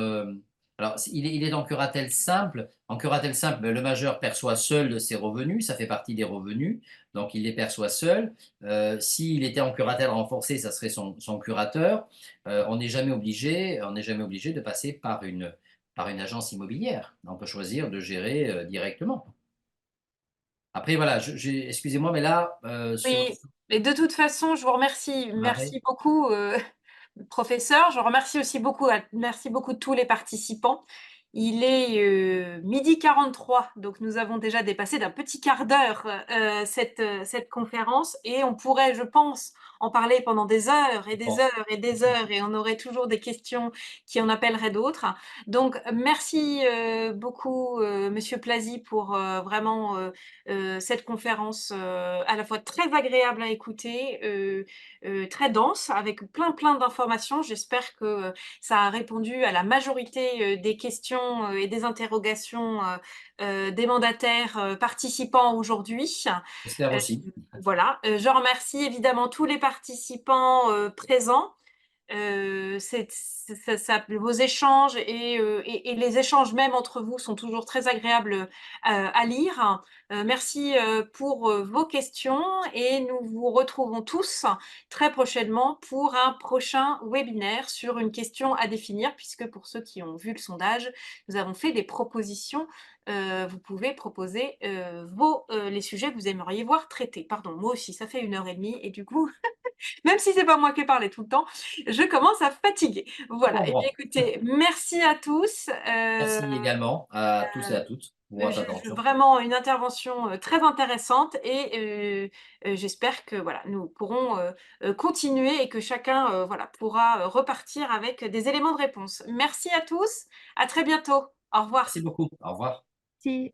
alors il est en curatelle simple. En curatelle simple, ben, le majeur perçoit seul ses revenus, ça fait partie des revenus, donc il les perçoit seul. S'il était en curatelle renforcée, ça serait son curateur. On n'est jamais obligé de passer par une agence immobilière. On peut choisir de gérer directement. Après, voilà, excusez-moi, mais là, sur Oui, mais de toute façon, je vous remercie. l'arrêt, Merci beaucoup, professeur. Je remercie aussi beaucoup, merci beaucoup tous les participants. Il est 12h43, donc nous avons déjà dépassé d'un petit quart d'heure cette conférence et on pourrait, je pense, en parler pendant des heures et des bon, heures et des heures et on aurait toujours des questions qui en appelleraient d'autres. Donc merci beaucoup, Monsieur Plazy, pour vraiment cette conférence à la fois très agréable à écouter, très dense, avec plein d'informations. J'espère que ça a répondu à la majorité des questions et des interrogations des mandataires participants aujourd'hui. j'espère Euh, aussi. voilà, je remercie évidemment tous les participants présents. Vos échanges et les échanges même entre vous sont toujours très agréables à lire. Merci pour vos questions et nous vous retrouvons tous très prochainement pour un prochain webinaire sur une question à définir, puisque pour ceux qui ont vu le sondage, nous avons fait des propositions. Vous pouvez proposer les sujets que vous aimeriez voir traités. Pardon, moi aussi, ça fait 1h30 et du coup, même si c'est pas moi qui ai parlé tout le temps, je commence à fatiguer. Je Voilà. Et bien, comprends. écoutez, merci à tous. Merci également à tous et à toutes pour votre attention. Vraiment une intervention très intéressante et j'espère que voilà, nous pourrons continuer et que chacun voilà, pourra repartir avec des éléments de réponse. Merci à tous, à très bientôt. Au revoir. Merci beaucoup. Au revoir. Si